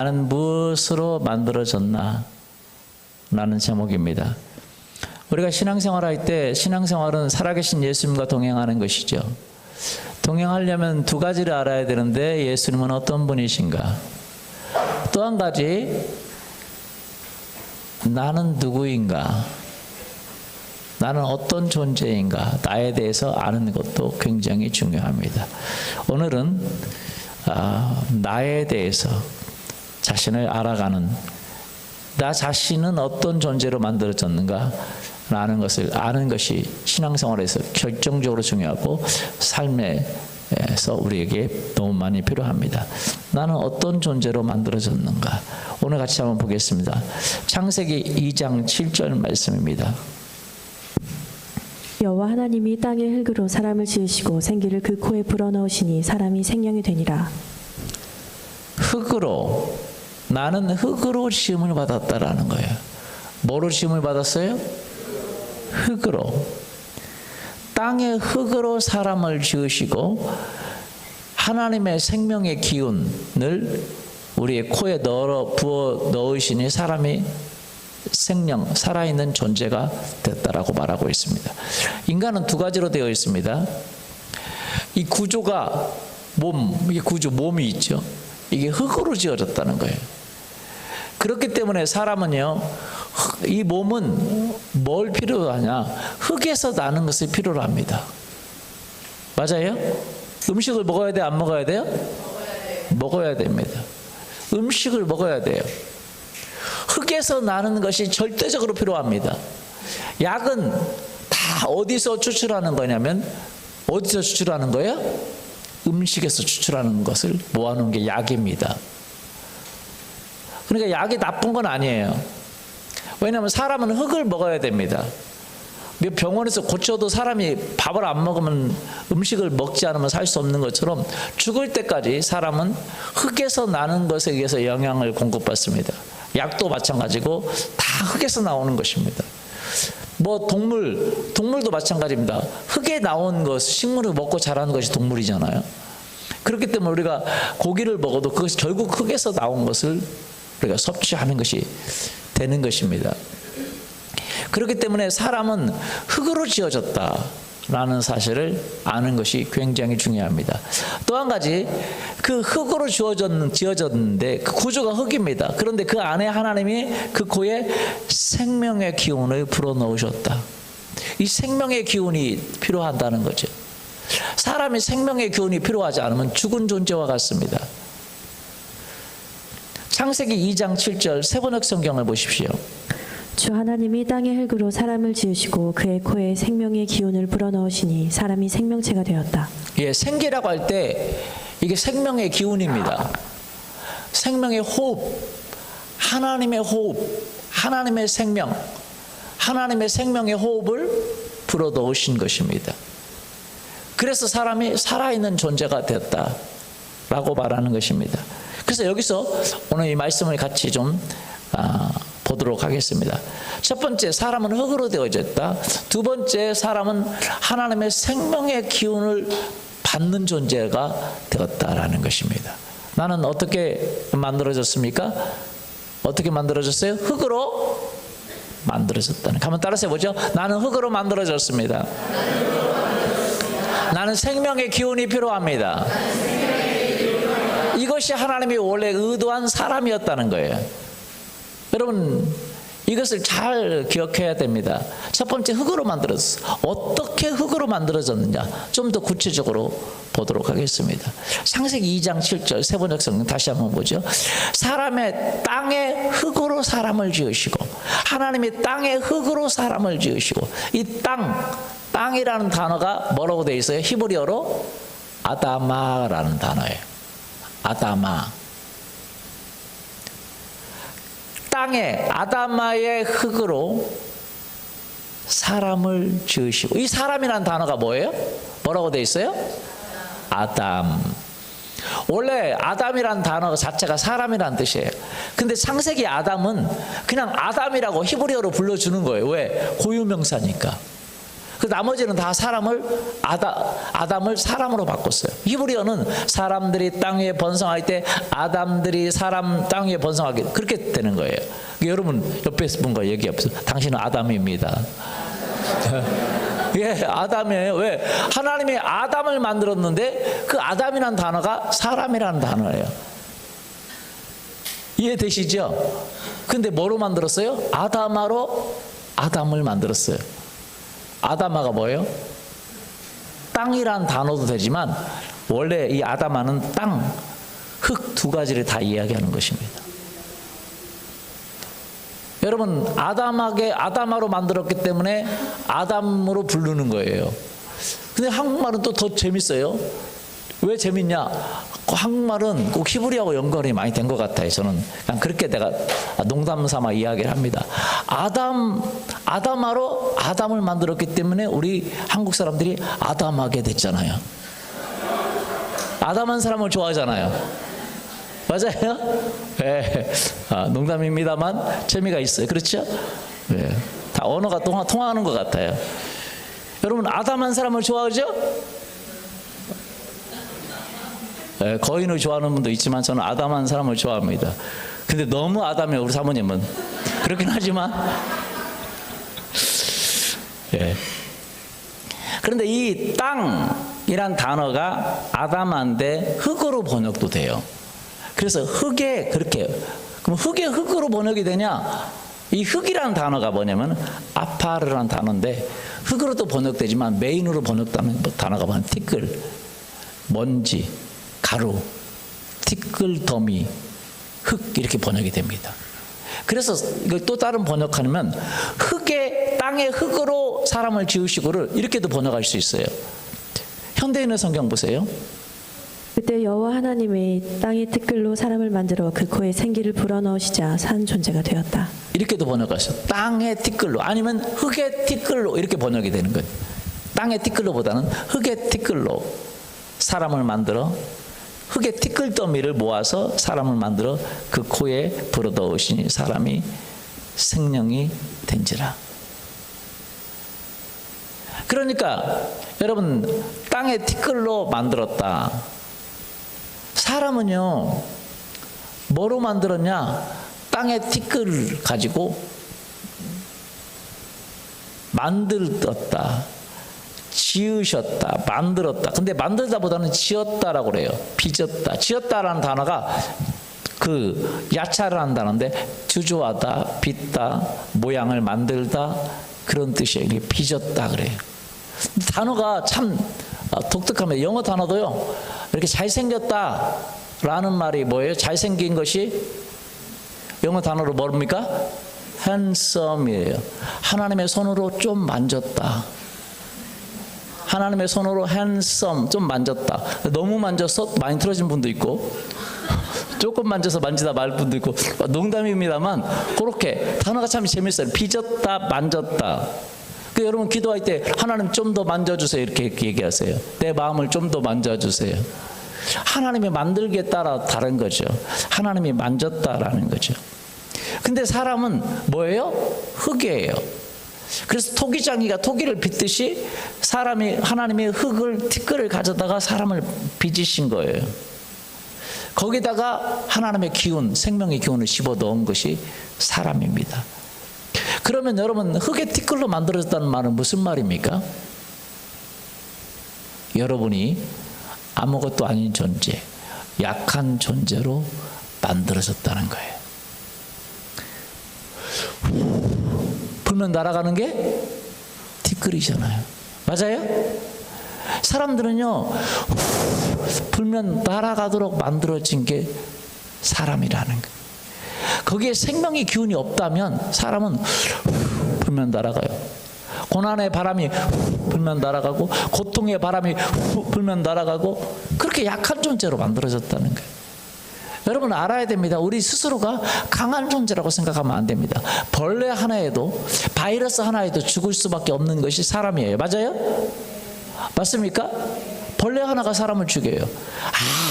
나는 무엇으로 만들어졌나? 라는 제목입니다. 우리가 신앙생활할 때 신앙생활은 살아계신 예수님과 동행하는 것이죠. 동행하려면 두 가지를 알아야 되는데 예수님은 어떤 분이신가? 또 한 가지, 나는 누구인가? 나는 어떤 존재인가? 나에 대해서 아는 것도 굉장히 중요합니다. 오늘은 나에 대해서 자신을 알아가는, 나 자신은 어떤 존재로 만들어졌는가 라는 것을 아는 것이 신앙생활에서 결정적으로 중요하고 삶에서 우리에게 너무 많이 필요합니다. 나는 어떤 존재로 만들어졌는가? 오늘 같이 한번 보겠습니다. 창세기 2장 7절 말씀입니다. 여호와 하나님이 땅의 흙으로 사람을 지으시고 생기를 그 코에 불어넣으시니 사람이 생명이 되니라. 흙으로, 나는 흙으로 지음을 받았다라는 거예요. 뭐로 지음을 받았어요? 흙으로. 땅의 흙으로 사람을 지으시고 하나님의 생명의 기운을 우리의 코에 부어 넣으시니 사람이 생명, 살아있는 존재가 됐다라고 말하고 있습니다. 인간은 두 가지로 되어 있습니다. 이 구조가 이게 구조, 몸이 있죠. 이게 흙으로 지어졌다는 거예요. 그렇기 때문에 사람은요, 이 몸은 뭘 필요로 하냐? 흙에서 나는 것을 필요로 합니다. 맞아요? 음식을 먹어야 돼요? 안 먹어야 돼요? 먹어야 됩니다. 음식을 먹어야 돼요. 흙에서 나는 것이 절대적으로 필요합니다. 약은 다 어디서 추출하는 거냐면, 어디서 추출하는 거예요? 음식에서 추출하는 것을 모아놓은 게 약입니다. 그러니까 약이 나쁜 건 아니에요. 왜냐하면 사람은 흙을 먹어야 됩니다. 병원에서 고쳐도 사람이 밥을 안 먹으면, 음식을 먹지 않으면 살 수 없는 것처럼 죽을 때까지 사람은 흙에서 나는 것에 의해서 영향을 공급받습니다. 약도 마찬가지고 다 흙에서 나오는 것입니다. 동물도 마찬가지입니다. 흙에 나온 것, 식물을 먹고 자라는 것이 동물이잖아요. 그렇기 때문에 우리가 고기를 먹어도 그것이 결국 흙에서 나온 것을 우리가 섭취하는 것이 되는 것입니다. 그렇기 때문에 사람은 흙으로 지어졌다라는 사실을 아는 것이 굉장히 중요합니다. 또 한 가지, 그 흙으로 지어졌는데 그 구조가 흙입니다. 그런데 그 안에 하나님이 그 코에 생명의 기운을 불어넣으셨다. 이 생명의 기운이 필요하다는 거죠. 사람이 생명의 기운이 필요하지 않으면 죽은 존재와 같습니다. 창세기 2장 7절 세번역 성경을 보십시오. 주 하나님이 땅의 흙으로 사람을 지으시고 그의 코에 생명의 기운을 불어넣으시니 사람이 생명체가 되었다. 예, 생기라고 할 때 이게 생명의 기운입니다. 생명의 호흡, 하나님의 호흡, 하나님의 생명, 하나님의 생명의 호흡을 불어넣으신 것입니다. 그래서 사람이 살아있는 존재가 되었다라고 말하는 것입니다. 그래서 여기서 오늘 이 말씀을 같이 좀 보도록 하겠습니다. 첫 번째, 사람은 흙으로 되어졌다. 두 번째, 사람은 하나님의 생명의 기운을 받는 존재가 되었다라는 것입니다. 나는 어떻게 만들어졌습니까? 어떻게 만들어졌어요? 흙으로 만들어졌다는. 한번 따라서 해보죠. 나는 흙으로 만들어졌습니다. 나는 생명의 기운이 필요합니다. 이것이 하나님이 원래 의도한 사람이었다는 거예요. 여러분, 이것을 잘 기억해야 됩니다. 첫 번째, 흙으로 만들어졌어. 어떻게 흙으로 만들어졌느냐, 좀 더 구체적으로 보도록 하겠습니다. 창세기 2장 7절 세번역 성경 다시 한번 보죠. 사람의 땅에 흙으로 사람을 지으시고, 하나님이 땅에 흙으로 사람을 지으시고, 이 땅이라는 단어가 뭐라고 되어 있어요? 히브리어로 아다마라는 단어예요. 아다마. 땅에 아다마의 흙으로 사람을 지으시고, 이 사람이라는 단어가 뭐예요? 뭐라고 되어 있어요? 아담. 원래 아담이라는 단어 자체가 사람이라는 뜻이에요. 근데 창세기 아담은 그냥 아담이라고 히브리어로 불러주는 거예요. 왜? 고유명사니까. 그 나머지는 다 아담을 사람으로 바꿨어요. 히브리어는 사람들이 땅 위에 번성할 때 아담들이 땅 위에 번성하게 그렇게 되는 거예요. 여러분 옆에 분과 얘기해보세요. 당신은 아담입니다. 예, 아담이에요. 왜? 하나님이 아담을 만들었는데 그 아담이라는 단어가 사람이라는 단어예요. 이해되시죠? 근데 뭐로 만들었어요? 아담아로 아담을 만들었어요. 아담아가 뭐예요? 땅이란 단어도 되지만 원래 이 아담아는 땅, 흙 두 가지를 다 이야기하는 것입니다. 여러분 아담아로 만들었기 때문에 아담으로 부르는 거예요. 근데 한국말은 또 더 재밌어요. 왜 재밌냐? 한국말은 꼭 히브리하고 연관이 많이 된 것 같아요. 저는 그냥 그렇게 내가 농담 삼아 이야기를 합니다. 아담아로 아담을 만들었기 때문에 우리 한국 사람들이 아담하게 됐잖아요. 아담한 사람을 좋아하잖아요. 맞아요? 네. 농담입니다만 재미가 있어요. 그렇죠? 네. 다 언어가 통하는 것 같아요. 여러분 아담한 사람을 좋아하죠? 네, 거인을 좋아하는 분도 있지만 저는 아담한 사람을 좋아합니다. 근데 너무 아담해요. 우리 사모님은. 그렇긴 하지만 네. 그런데 이 땅이란 단어가 아담한데 흙으로 번역도 돼요. 그래서 흙에 그렇게 그럼 흙에 흙으로 번역이 되냐? 이 흙이라는 단어가 뭐냐면 아파르라는 단어인데 흙으로도 번역되지만 메인으로 번역되는 단어가 뭐냐면 티끌, 먼지, 가루, 티끌, 더미, 흙 이렇게 번역이 됩니다. 그래서 이걸 또 다른 번역하면 흙에 땅의 흙으로 사람을 지으시고를 이렇게도 번역할 수 있어요. 현대인의 성경 보세요. 그때 여호와 하나님이 땅의 티끌로 사람을 만들어 그 코에 생기를 불어넣으시자 산 존재가 되었다. 이렇게도 번역하셔. 땅의 티끌로 아니면 흙의 티끌로 이렇게 번역이 되는 거예요. 땅의 티끌로보다는 흙의 티끌로 사람을 만들어 흙의 티끌 더미를 모아서 사람을 만들어 그 코에 불어넣으시니 사람이 생명이 된지라. 그러니까 여러분 땅의 티끌로 만들었다. 사람은요 뭐로 만들었냐? 땅의 티끌을 가지고 만들었다, 지으셨다, 만들었다. 근데 만들다보다는 지었다라고 그래요. 빚었다. 지었다라는 단어가 그 야차를 한다는데 주조하다, 빚다, 모양을 만들다 그런 뜻이에요. 이게 빚었다 그래요. 단어가 참 독특합니다. 영어 단어도요. 이렇게 잘생겼다라는 말이 뭐예요? 잘생긴 것이 영어 단어로 뭡니까? handsome이에요. 하나님의 손으로 좀 만졌다. 하나님의 손으로 handsome 좀 만졌다. 너무 만져서 많이 틀어진 분도 있고 조금 만져서 만지다 말 분도 있고 농담입니다만 그렇게 단어가 참 재밌어요. 빚었다, 만졌다. 그 여러분 기도할 때 하나님 좀 더 만져주세요 이렇게 얘기하세요. 내 마음을 좀 더 만져주세요. 하나님의 만들기에 따라 다른 거죠. 하나님이 만졌다라는 거죠. 근데 사람은 뭐예요? 흙이에요. 그래서 토기장이가 토기를 빚듯이 사람이 하나님의 흙을 티끌을 가져다가 사람을 빚으신 거예요. 거기다가 하나님의 기운, 생명의 기운을 집어 넣은 것이 사람입니다. 그러면 여러분 흙의 티끌로 만들어졌다는 말은 무슨 말입니까? 여러분이 아무것도 아닌 존재, 약한 존재로 만들어졌다는 거예요. 불면 날아가는 게 티끌이잖아요. 맞아요? 사람들은요 불면 날아가도록 만들어진 게 사람이라는 거예요. 거기에 생명의 기운이 없다면 사람은 불면 날아가요. 고난의 바람이 불면 날아가고 고통의 바람이 불면 날아가고 그렇게 약한 존재로 만들어졌다는 거예요. 여러분 알아야 됩니다. 우리 스스로가 강한 존재라고 생각하면 안 됩니다. 벌레 하나에도 바이러스 하나에도 죽을 수밖에 없는 것이 사람이에요. 맞아요? 맞습니까? 벌레 하나가 사람을 죽여요.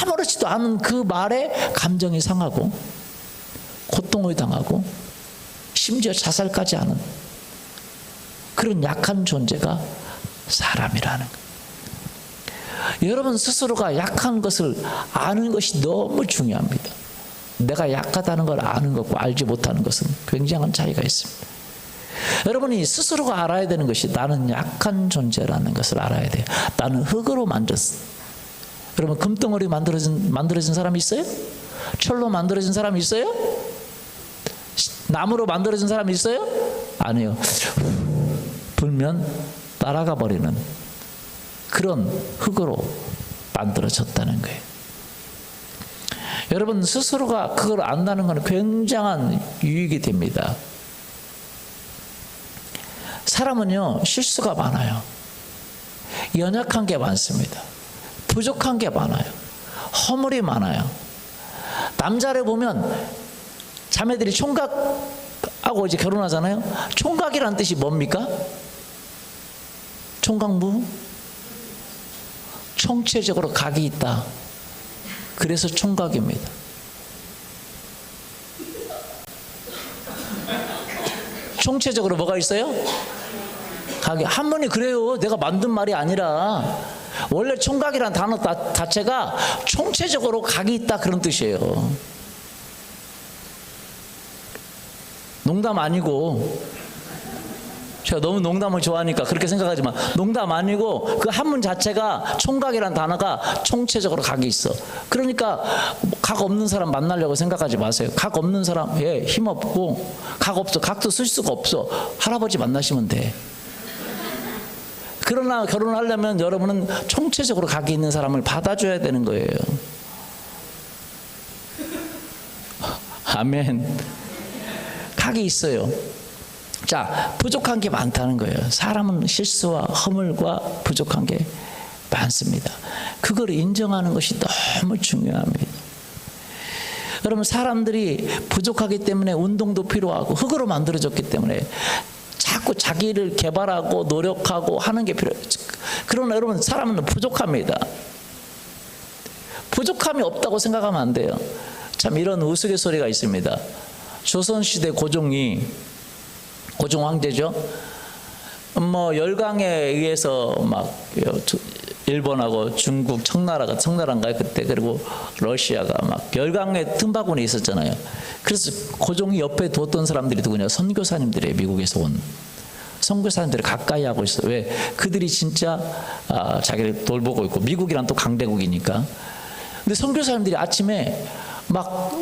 아무렇지도 않은 그 말에 감정이 상하고 고통을 당하고 심지어 자살까지 하는 그런 약한 존재가 사람이라는 것. 여러분 스스로가 약한 것을 아는 것이 너무 중요합니다. 내가 약하다는 걸 아는 것과 알지 못하는 것은 굉장한 차이가 있습니다. 여러분이 스스로가 알아야 되는 것이 나는 약한 존재라는 것을 알아야 돼요. 나는 흙으로 만들었어. 여러분 금덩어리 만들어진 사람이 있어요? 철로 만들어진 사람이 있어요? 나무로 만들어진 사람이 있어요? 아니요. 불면 따라가 버리는 그런 흙으로 만들어졌다는 거예요. 여러분 스스로가 그걸 안다는 것은 굉장한 유익이 됩니다. 사람은요 실수가 많아요. 연약한 게 많습니다. 부족한 게 많아요. 허물이 많아요. 남자를 보면 자매들이 총각하고 이제 결혼하잖아요. 총각이란 뜻이 뭡니까? 총각무? 총체적으로 각이 있다. 그래서 총각입니다. 총체적으로 뭐가 있어요? 각이. 한문이 그래요. 내가 만든 말이 아니라 원래 총각이란 단어 자체가 총체적으로 각이 있다 그런 뜻이에요. 농담 아니고, 제가 너무 농담을 좋아하니까 그렇게 생각하지만 농담 아니고 그 한문 자체가 총각이란 단어가 총체적으로 각이 있어. 그러니까 각 없는 사람 만나려고 생각하지 마세요. 각 없는 사람에 힘없고 각 없어. 각도 쓸 수가 없어. 할아버지 만나시면 돼. 그러나 결혼하려면 여러분은 총체적으로 각이 있는 사람을 받아줘야 되는 거예요. 아멘. 각이 있어요. 자, 부족한 게 많다는 거예요. 사람은 실수와 허물과 부족한 게 많습니다. 그걸 인정하는 것이 너무 중요합니다. 여러분 사람들이 부족하기 때문에 운동도 필요하고 흙으로 만들어졌기 때문에 자꾸 자기를 개발하고 노력하고 하는 게 필요해요. 그러나 여러분 사람은 부족합니다. 부족함이 없다고 생각하면 안 돼요. 참 이런 우스갯소리가 있습니다. 조선시대 고종 황제죠. 뭐 열강에 의해서 막 일본하고 중국 청나라인가요 그때, 그리고 러시아가 막 열강의 틈바구니에 있었잖아요. 그래서 고종이 옆에 뒀던 사람들이 누구냐? 선교사님들이에요. 미국에서 온 선교사님들이 가까이 하고 있어요. 왜? 그들이 진짜 자기를 돌보고 있고, 미국이란 또 강대국이니까. 근데 선교사님들이 아침에 막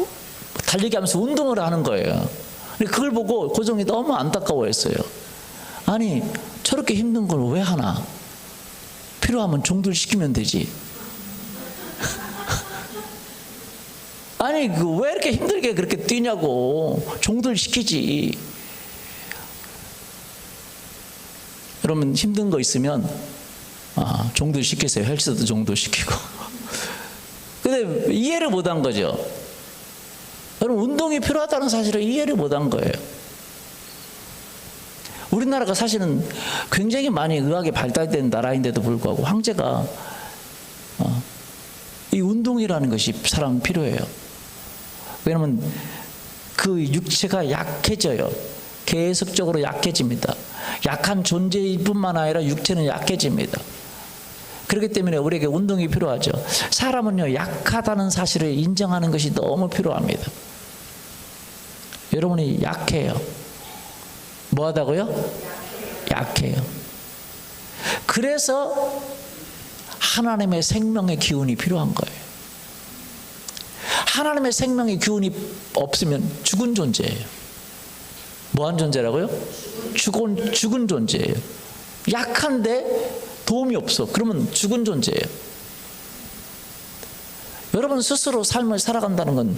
달리기 하면서 운동을 하는 거예요. 근데 그걸 보고 고종이 너무 안타까워했어요. 아니 저렇게 힘든 걸 왜 하나? 필요하면 종들 시키면 되지. 아니 왜 이렇게 힘들게 그렇게 뛰냐고. 종들 시키지. 여러분 힘든 거 있으면 종들 시키세요. 헬스도 종들 시키고. 근데 이해를 못한 거죠. 여러분 운동이 필요하다는 사실을 이해를 못한 거예요. 우리나라가 사실은 굉장히 많이 의학이 발달된 나라인데도 불구하고 황제가 이 운동이라는 것이 사람 필요해요. 왜냐하면 그 육체가 약해져요. 계속적으로 약해집니다. 약한 존재일 뿐만 아니라 육체는 약해집니다. 그렇기 때문에 우리에게 운동이 필요하죠. 사람은요 약하다는 사실을 인정하는 것이 너무 필요합니다. 여러분이 약해요. 뭐하다고요? 약해요. 그래서 하나님의 생명의 기운이 필요한 거예요. 하나님의 생명의 기운이 없으면 죽은 존재예요. 뭐한 존재라고요? 죽은 존재예요. 약한데 도움이 없어. 그러면 죽은 존재예요. 여러분 스스로 삶을 살아간다는 건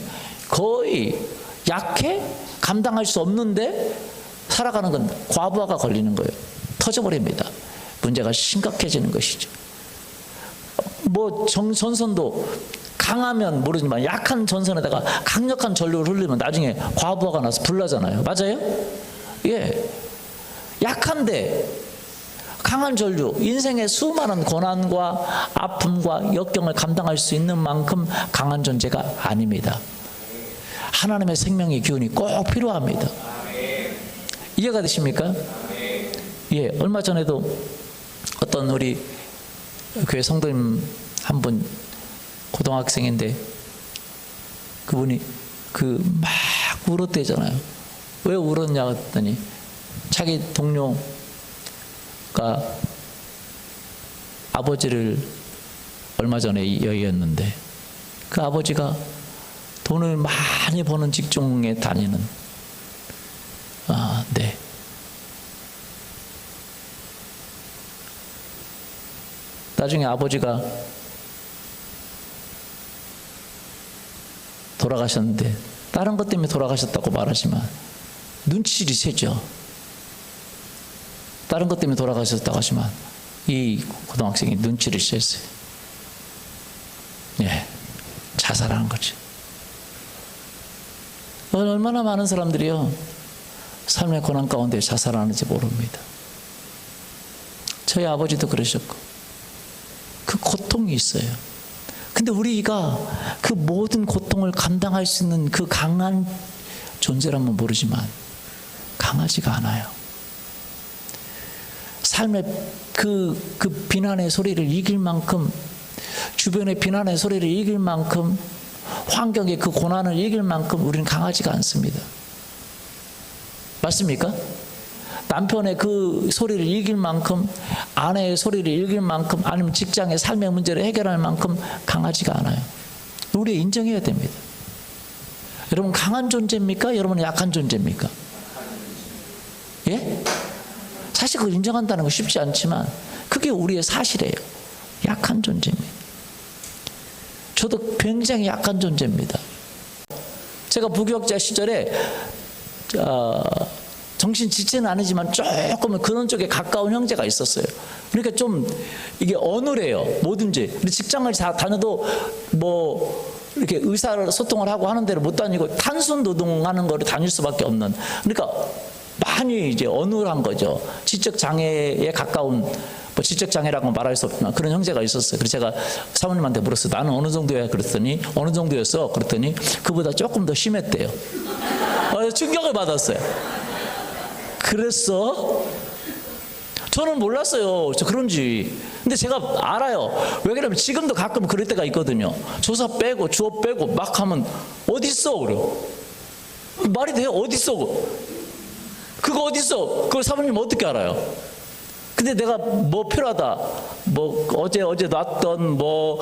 거의 약해? 감당할 수 없는데 살아가는 건 과부하가 걸리는 거예요. 터져버립니다. 문제가 심각해지는 것이죠. 뭐 전선도 강하면 모르지만 약한 전선에다가 강력한 전류를 흘리면 나중에 과부하가 나서 불나잖아요. 맞아요? 예. 약한데 강한 전류, 인생의 수많은 고난과 아픔과 역경을 감당할 수 있는 만큼 강한 존재가 아닙니다. 하나님의 생명의 기운이 꼭 필요합니다. 이해가 되십니까? 예, 얼마 전에도 어떤 우리 교회 성도님 한 분 고등학생인데 그분이 막 울었대잖아요. 왜 울었냐 했더니 자기 동료가 아버지를 얼마 전에 여의었는데 그 아버지가 돈을 많이 버는 직종에 다니는 네. 나중에 아버지가 돌아가셨는데 다른 것 때문에 돌아가셨다고 말하지만 눈치질이 세죠. 다른 것 때문에 돌아가셨다고 하지만 이 고등학생이 눈치를 챘어요. 예, 자살하는 거죠. 얼마나 많은 사람들이요 삶의 고난 가운데 자살하는지 모릅니다. 저희 아버지도 그러셨고 그 고통이 있어요. 근데 우리가 그 모든 고통을 감당할 수 있는 그 강한 존재라면 모르지만 강하지가 않아요. 삶의 그 비난의 소리를 이길 만큼, 주변의 비난의 소리를 이길 만큼, 환경의 그 고난을 이길 만큼 우리는 강하지가 않습니다. 맞습니까? 남편의 그 소리를 이길 만큼, 아내의 소리를 이길 만큼, 아니면 직장의 삶의 문제를 해결할 만큼 강하지가 않아요. 우리 인정해야 됩니다. 여러분 강한 존재입니까? 여러분은 약한 존재입니까? 예? 사실 그걸 인정한다는 건 쉽지 않지만 그게 우리의 사실이에요. 약한 존재입니다. 저도 굉장히 약한 존재입니다. 제가 부교육자 시절에 정신 지체는 아니지만 조금 그런 쪽에 가까운 형제가 있었어요. 그러니까 좀 이게 어눌해요. 뭐든지. 근데 직장을 다녀도 뭐 이렇게 의사소통을 하고 하는 데를 못 다니고 단순 노동하는 거를 다닐 수밖에 없는. 그러니까 많이 이제 어눌한 거죠. 지적 장애에 가까운, 뭐 지적 장애라고 말할 수 없지만 그런 형제가 있었어요. 그래서 제가 사모님한테 물었어요. 나는 어느 정도야? 그랬더니 어느 정도였어? 그랬더니 그보다 조금 더 심했대요. 충격을 받았어요. 그랬어? 저는 몰랐어요. 저 그런지. 근데 제가 알아요. 왜 그러냐면 지금도 가끔 그럴 때가 있거든요. 조사 빼고 주어 빼고 막 하면 어디 있어? 그래요. 말이 돼요? 어디 있어? 그거 어디 있어? 그걸 사모님 어떻게 알아요? 근데 내가 뭐 필요하다, 뭐 어제 놨던 뭐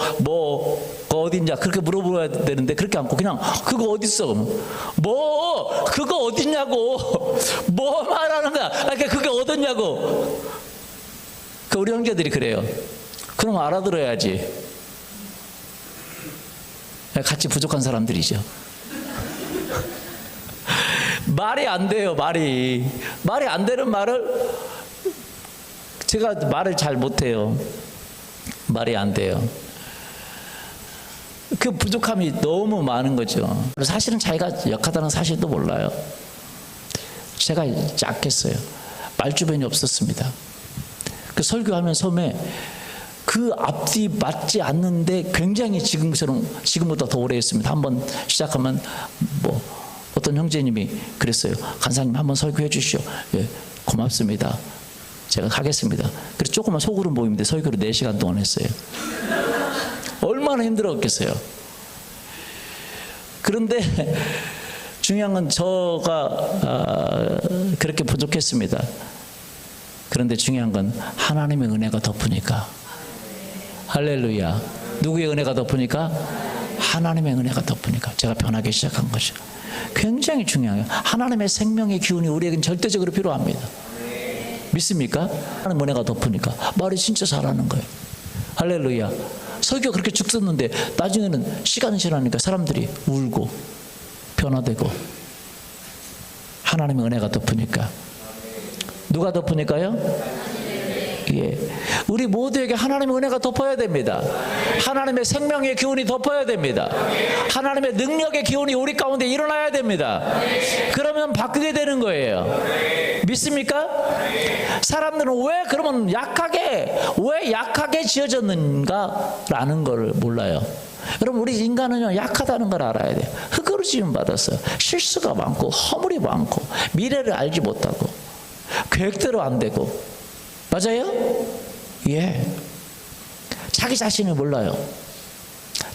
어딨냐 그렇게 물어봐야 되는데 그렇게 않고 그냥 그거 어디 있어? 뭐 그거 어딨냐고 뭐 말하는 거야? 그러니까 그게 어딨냐고. 그 우리 형제들이 그래요. 그럼 알아들어야지. 같이 부족한 사람들이죠. 말이 안 돼요. 말이 안 되는 말을 제가 말을 잘 못해요. 말이 안 돼요. 그 부족함이 너무 많은 거죠. 사실은 자기가 약하다는 사실도 몰라요. 제가 약했어요. 말주변이 없었습니다. 그 설교하면 섬에 그 앞뒤 맞지 않는데 굉장히 지금보다 더 오래 했습니다. 한번 시작하면 뭐 어떤 형제님이 그랬어요. 간사님 한번 설교해 주시오. 예, 고맙습니다. 제가 하겠습니다. 그래서 조그만 소그룹 모임인데 설교를 4시간 동안 했어요. 얼마나 힘들었겠어요. 그런데 중요한 건 저가 그렇게 부족했습니다. 그런데 중요한 건 하나님의 은혜가 덮으니까. 할렐루야. 누구의 은혜가 덮으니까? 하나님의 은혜가 덮으니까 제가 변하기 시작한 거죠. 굉장히 중요해요. 하나님의 생명의 기운이 우리에겐 절대적으로 필요합니다. 믿습니까? 하나님 은혜가 덮으니까 말을 진짜 잘하는 거예요. 할렐루야. 설교 그렇게 쭉 썼는데 나중에는 시간이 지나니까 사람들이 울고 변화되고 하나님의 은혜가 덮으니까. 누가 덮으니까요? 예. 우리 모두에게 하나님의 은혜가 덮어야 됩니다. 하나님의 생명의 기운이 덮어야 됩니다. 하나님의 능력의 기운이 우리 가운데 일어나야 됩니다. 그러면 바뀌게 되는 거예요. 믿습니까? 사람들은 왜 그러면 왜 약하게 지어졌는가라는 걸 몰라요. 여러분 우리 인간은요 약하다는 걸 알아야 돼요. 흙으로 지음 받았어요. 실수가 많고 허물이 많고 미래를 알지 못하고 계획대로 안 되고. 맞아요? 예. 자기 자신을 몰라요.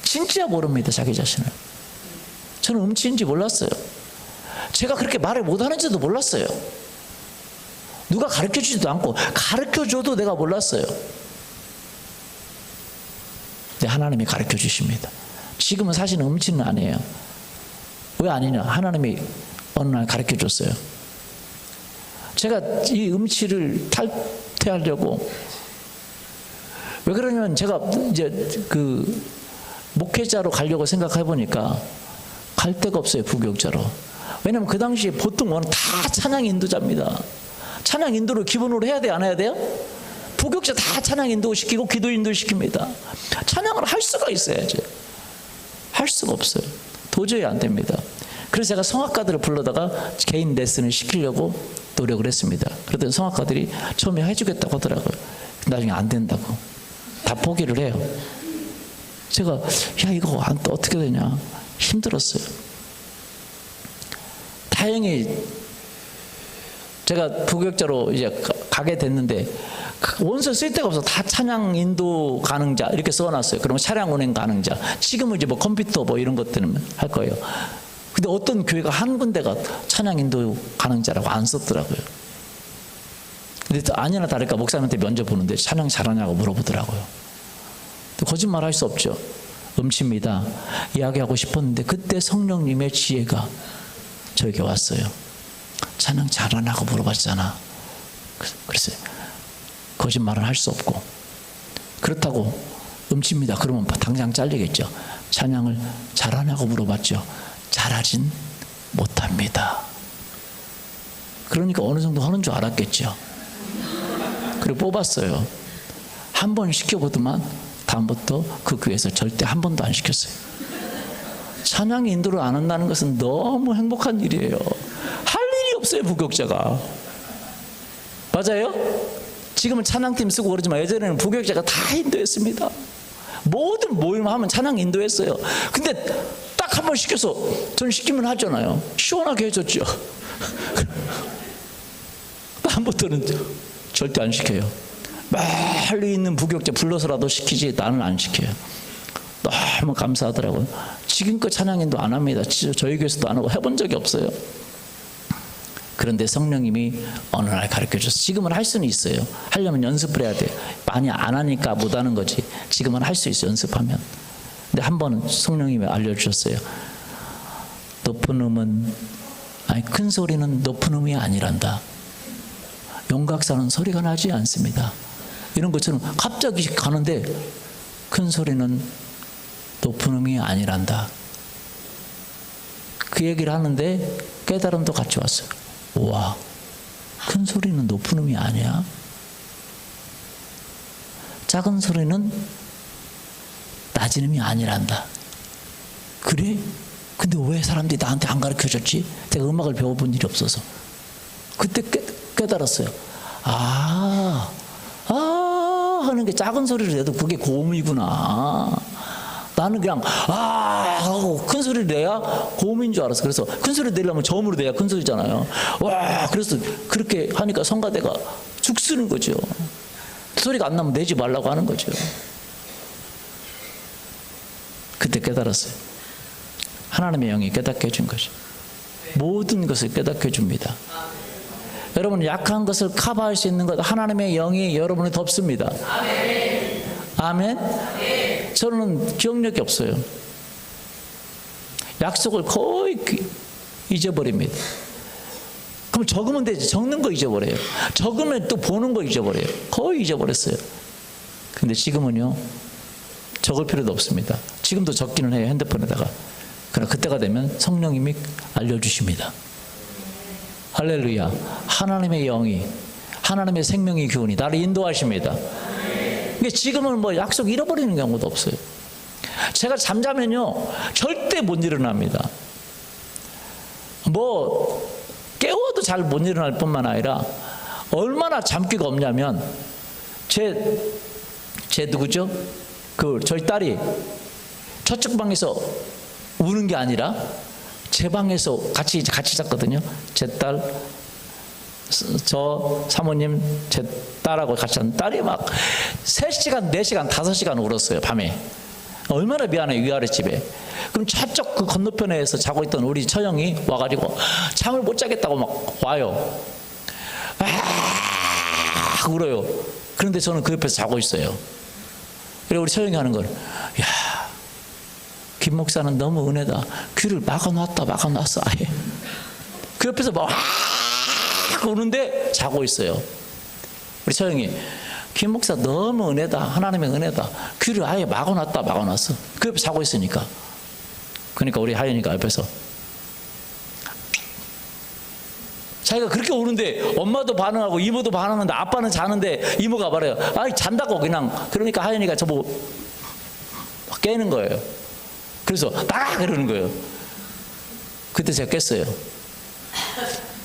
진짜 모릅니다, 자기 자신을. 저는 음치인지 몰랐어요. 제가 그렇게 말을 못하는지도 몰랐어요. 누가 가르쳐주지도 않고, 가르쳐줘도 내가 몰랐어요. 근데 하나님이 가르쳐주십니다. 지금은 사실은 음치는 아니에요. 왜 아니냐? 하나님이 어느 날 가르쳐줬어요. 제가 이 음치를 탈퇴하려고, 왜 그러냐면 제가 이제 그 목회자로 가려고 생각해 보니까 갈 데가 없어요, 부교육자로. 왜냐면 그 당시에 보통 다 찬양 인도자입니다. 찬양 인도를 기본으로 해야 돼요, 안 해야 돼요? 부교육자 다 찬양 인도 시키고 기도 인도 시킵니다. 찬양을 할 수가 있어야지. 할 수가 없어요. 도저히 안 됩니다. 그래서 제가 성악가들을 불러다가 개인 레슨을 시키려고 노력을 했습니다. 그랬더니 성악가들이 처음에 해주겠다고 하더라고요. 나중에 안 된다고 다 포기를 해요. 제가 이거 어떻게 되냐, 힘들었어요. 다행히 제가 부교육자로 이제 가게 됐는데 원서 쓸 데가 없어. 다 찬양 인도 가능자 이렇게 써놨어요. 그러면 차량 운행 가능자. 지금은 이제 뭐 컴퓨터 뭐 이런 것들은 할 거예요. 근데 어떤 교회가 한 군데가 찬양 인도 가능자라고 안 썼더라고요. 근데 또 아니나 다를까 목사님한테 면접 보는데 찬양 잘하냐고 물어보더라고요. 거짓말 할 수 없죠. 음치입니다. 이야기하고 싶었는데 그때 성령님의 지혜가 저에게 왔어요. 찬양 잘하냐고 물어봤잖아. 그래서 거짓말은 할 수 없고, 그렇다고 음치입니다 그러면 당장 잘리겠죠. 찬양을 잘하냐고 물어봤죠. 잘하진 못합니다. 그러니까 어느 정도 하는 줄 알았겠죠. 그리고 뽑았어요. 한 번 시켜보더만 다음부터 그 교회에서 절대 한 번도 안 시켰어요. 찬양 인도를 안 한다는 것은 너무 행복한 일이에요. 할 일이 없어요, 부교육자가. 맞아요? 지금은 찬양팀 쓰고 그러지만 예전에는 부교육자가 다 인도했습니다. 모든 모임하면 찬양 인도했어요. 근데 딱 한 번 시켜서 전 시키면 하잖아요. 시원하게 해줬죠. 다음부터는 절대 안 시켜요. 멀리 있는 부교육자 불러서라도 시키지 나는 안 시켜요. 너무 감사하더라고요. 지금껏 찬양인도 안 합니다. 저희 교회에서도 안 하고 해본 적이 없어요. 그런데 성령님이 어느 날 가르쳐줘서 지금은 할 수는 있어요. 하려면 연습을 해야 돼요. 많이 안 하니까 못 하는 거지. 지금은 할 수 있어요, 연습하면. 근데 한 번은 성령님이 알려주셨어요. 높은 음은, 큰 소리는 높은 음이 아니란다. 용각사는 소리가 나지 않습니다. 이런 것처럼 갑자기 가는데 큰 소리는 높은 음이 아니란다. 그 얘기를 하는데 깨달음도 같이 왔어요. 우와, 큰 소리는 높은 음이 아니야? 작은 소리는 낮은 음이 아니란다. 그래? 근데 왜 사람들이 나한테 안 가르쳐줬지? 제가 음악을 배워본 일이 없어서. 그때 깨달았어요. 하는 게 작은 소리를 내도 그게 고음이구나. 나는 그냥 하고 큰 소리를 내야 고음인 줄 알았어. 그래서 큰 소리 내려면 저음으로 내야 큰 소리잖아요. 와, 그래서 그렇게 하니까 성가대가 죽 쓰는 거죠. 소리가 안 나면 내지 말라고 하는 거죠. 그때 깨달았어요. 하나님의 영이 깨닫게 해준 거죠. 모든 것을 깨닫게 해줍니다. 여러분, 약한 것을 커버할 수 있는 것 하나님의 영이 여러분을 덮습니다. 아멘. 저는 기억력이 없어요. 약속을 거의 잊어버립니다. 그럼 적으면 되지. 적는 거 잊어버려요. 적으면 또 보는 거 잊어버려요. 거의 잊어버렸어요. 근데 지금은요, 적을 필요도 없습니다. 지금도 적기는 해요, 핸드폰에다가. 그러나 그때가 되면 성령님이 알려주십니다. 할렐루야. 하나님의 영이, 하나님의 생명의 기운이 나를 인도하십니다. 근데 지금은 뭐 약속 잃어버리는 경우도 없어요. 제가 잠자면요 절대 못 일어납니다. 뭐 깨워도 잘 못 일어날 뿐만 아니라 얼마나 잠귀가 없냐면 제 누구죠? 저희 딸이 저쪽 방에서 우는 게 아니라 제 방에서 같이 잤거든요. 제 딸 저 사모님, 제 딸하고 같이 한 딸이 막 3시간, 4시간, 5시간 울었어요, 밤에. 얼마나 미안해, 위아래 집에. 그럼 저쪽 그 건너편에서 자고 있던 우리 처형이 와가지고 잠을 못 자겠다고 막 와요. 아, 울어요. 그런데 저는 그 옆에서 자고 있어요. 그래 우리 처형이 하는 걸, 야, 김 목사는 너무 은혜다. 귀를 막아놨어 아예. 그 옆에서 막 우는데 자고 있어요. 우리 처형이, 김 목사 너무 은혜다. 하나님의 은혜다. 귀를 아예 막아놨어. 그 옆에 자고 있으니까. 그러니까 우리 하연이가 옆에서 자기가 그렇게 우는데 엄마도 반응하고 이모도 반응하는데 아빠는 자는데 이모가 말해요. 아이 잔다고 그냥. 그러니까 하연이가 저보고 막 깨는 거예요. 그래서 나가 그러는 거예요. 그때 제가 깼어요.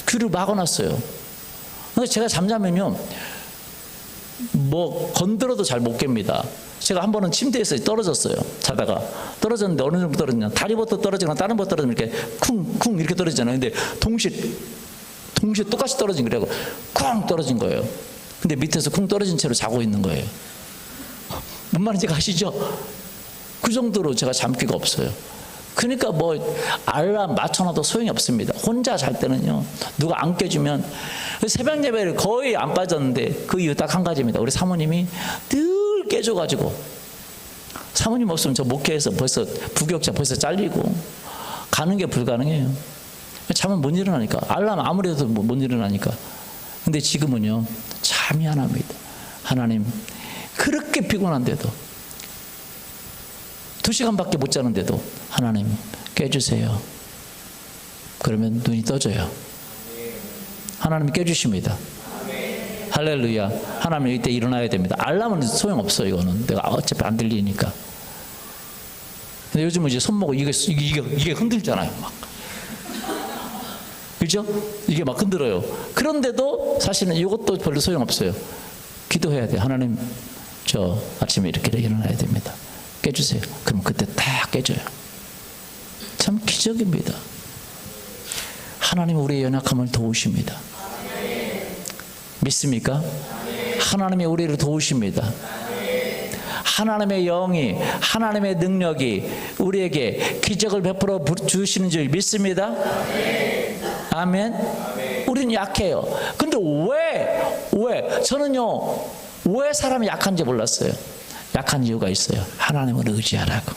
귀를 막아놨어요. 근데 제가 잠자면요 뭐 건드려도 잘 못 깹니다. 제가 한 번은 침대에서 떨어졌어요. 자다가 떨어졌는데 어느 정도 떨어지냐, 다리부터 떨어지거나 다른 부터 떨어지면 이렇게 쿵쿵 이렇게 떨어지잖아요. 근데 동시에 똑같이 떨어진 거라고 쿵 떨어진 거예요. 근데 밑에서 쿵 떨어진 채로 자고 있는 거예요. 뭔 말인지 아시죠? 그 정도로 제가 잠기가 없어요. 그러니까 뭐 알람 맞춰놔도 소용이 없습니다. 혼자 잘 때는요 누가 안 깨주면, 새벽 예배를 거의 안 빠졌는데 그 이유 딱 한 가지입니다. 우리 사모님이 늘 깨줘가지고, 사모님 없으면 저 목회에서 벌써 부교육자 벌써 잘리고 가는 게 불가능해요. 잠은 못 일어나니까, 알람 아무리 해도 못 일어나니까. 근데 지금은요 잠이 안 납니다. 하나님, 그렇게 피곤한데도 2시간밖에 못 자는데도 하나님 깨주세요. 그러면 눈이 떠져요. 하나님 깨주십니다. 할렐루야. 하나님 이때 일어나야 됩니다. 알람은 소용없어요. 이거는 내가 어차피 안 들리니까. 근데 요즘은 이제 손목을 이게 흔들잖아요. 막. 그죠? 이게 막 흔들어요. 그런데도 사실은 이것도 별로 소용없어요. 기도해야 돼요. 하나님, 저 아침에 이렇게 일어나야 됩니다. 깨주세요. 그럼 그때 딱 깨져요. 참 기적입니다. 하나님은 우리의 연약함을 도우십니다. 믿습니까? 하나님이 우리를 도우십니다. 하나님의 영이, 하나님의 능력이 우리에게 기적을 베풀어 주시는 줄 믿습니다. 아멘. 우리는 약해요. 근데 왜 저는요 왜 사람이 약한지 몰랐어요. 약한 이유가 있어요. 하나님을 의지하라고.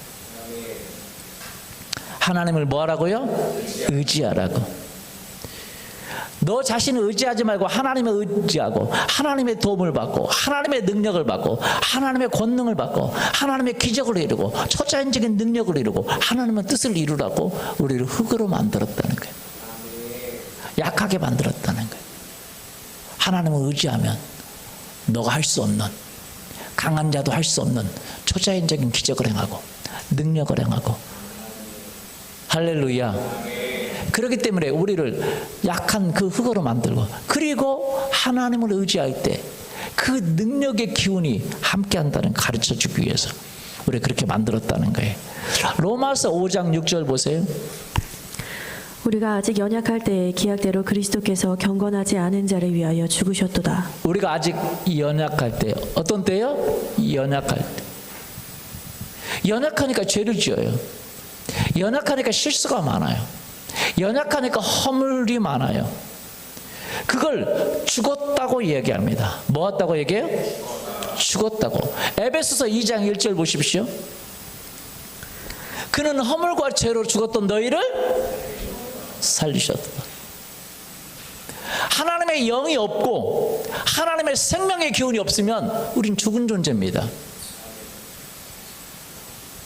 하나님을 뭐 하라고요? 의지하라고. 너 자신을 의지하지 말고 하나님을 의지하고, 하나님의 도움을 받고, 하나님의 능력을 받고, 하나님의 권능을 받고, 하나님의 기적을 이루고, 초자연적인 능력을 이루고, 하나님의 뜻을 이루라고 우리를 흙으로 만들었다는 거예요. 약하게 만들었다는 거예요. 하나님을 의지하면 너가 할 수 없는, 강한 자도 할 수 없는 초자연적인 기적을 행하고 능력을 행하고. 할렐루야. 그렇기 때문에 우리를 약한 그 흙으로 만들고, 그리고 하나님을 의지할 때 그 능력의 기운이 함께한다는 가르쳐 주기 위해서 우리 그렇게 만들었다는 거예요. 로마서 5장 6절 보세요. 우리가 아직 연약할 때에 기약대로 그리스도께서 경건하지 않은 자를 위하여 죽으셨도다. 우리가 아직 연약할 때, 어떤 때요? 연약할 때. 연약하니까 죄를 지어요. 연약하니까 실수가 많아요. 연약하니까 허물이 많아요. 그걸 죽었다고 얘기합니다. 뭐 했다고 얘기해요? 죽었다고. 에베소서 2장 1절 보십시오. 그는 허물과 죄로 죽었던 너희를 살리셨다. 하나님의 영이 없고 하나님의 생명의 기운이 없으면 우린 죽은 존재입니다.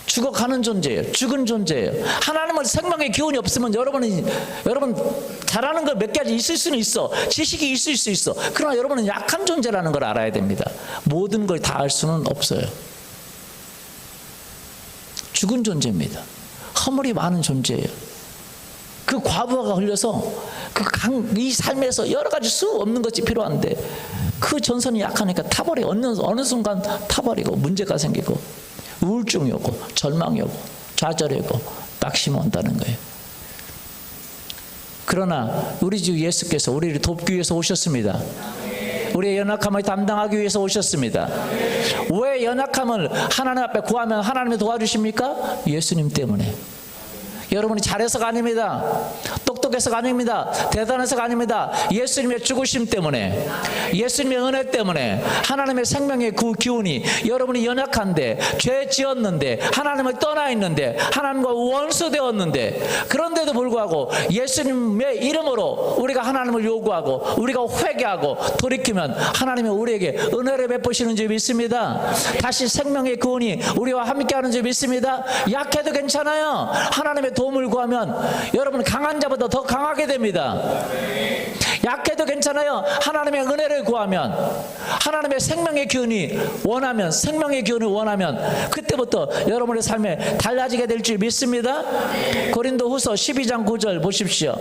죽어가는 존재예요. 죽은 존재예요. 하나님은 생명의 기운이 없으면 여러분 잘하는 거 몇 가지 있을 수는 있어. 지식이 있을 수 있어. 그러나 여러분은 약한 존재라는 걸 알아야 됩니다. 모든 걸 다 알 수는 없어요. 죽은 존재입니다. 허물이 많은 존재예요. 그 과부하가 흘려서 이 삶에서 여러 가지 수 없는 것이 필요한데 그 전선이 약하니까 타버리고 어느 순간 타버리고 문제가 생기고 우울증이 오고 절망이 오고 좌절이 오고 낙심이 온다는 거예요. 그러나 우리 주 예수께서 우리를 돕기 위해서 오셨습니다. 우리의 연약함을 담당하기 위해서 오셨습니다. 왜 연약함을 하나님 앞에 구하면 하나님이 도와주십니까? 예수님 때문에. 여러분이 잘해서가 아닙니다. 똑똑해서가 아닙니다. 대단해서가 아닙니다. 예수님의 죽으심 때문에, 예수님의 은혜 때문에, 하나님의 생명의 그 기운이, 여러분이 연약한데, 죄 지었는데, 하나님을 떠나 있는데, 하나님과 원수 되었는데, 그런데도 불구하고 예수님의 이름으로 우리가 하나님을 요구하고 우리가 회개하고 돌이키면 하나님이 우리에게 은혜를 베푸시는 줄 믿습니다. 다시 생명의 기운이 우리와 함께하는 줄 믿습니다. 약해도 괜찮아요. 하나님의 도움을 구하면 여러분 강한 자보다 더 강하게 됩니다. 약해도 괜찮아요. 하나님의 은혜를 구하면, 하나님의 생명의 기운이 원하면, 생명의 기운을 원하면 그때부터 여러분의 삶에 달라지게 될 줄 믿습니다. 고린도후서 12장 9절 보십시오.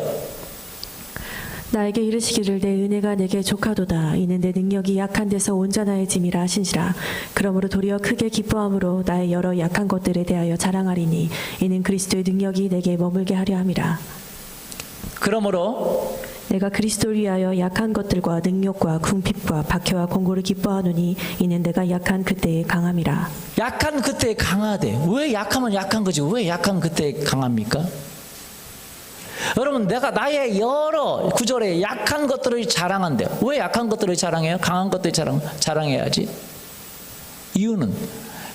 나에게 이르시기를 내 은혜가 내게 족하도다. 이는 내 능력이 약한 데서 온전하여짐이라 하신지라. 그러므로 도리어 크게 기뻐함으로 나의 여러 약한 것들에 대하여 자랑하리니 이는 그리스도의 능력이 내게 머물게 하려 함이라. 그러므로 내가 그리스도를 위하여 약한 것들과 능력과 궁핍과 박해와 공고를 기뻐하노니 이는 내가 약한 그때에 강함이라. 약한 그때에 강하대. 왜 약하면 약한 거지? 왜 약한 그때에 강합니까? 여러분, 내가 나의 여러 구절에 약한 것들을 자랑한대. 왜 약한 것들을 자랑해요? 강한 것들을 자랑해야지. 이유는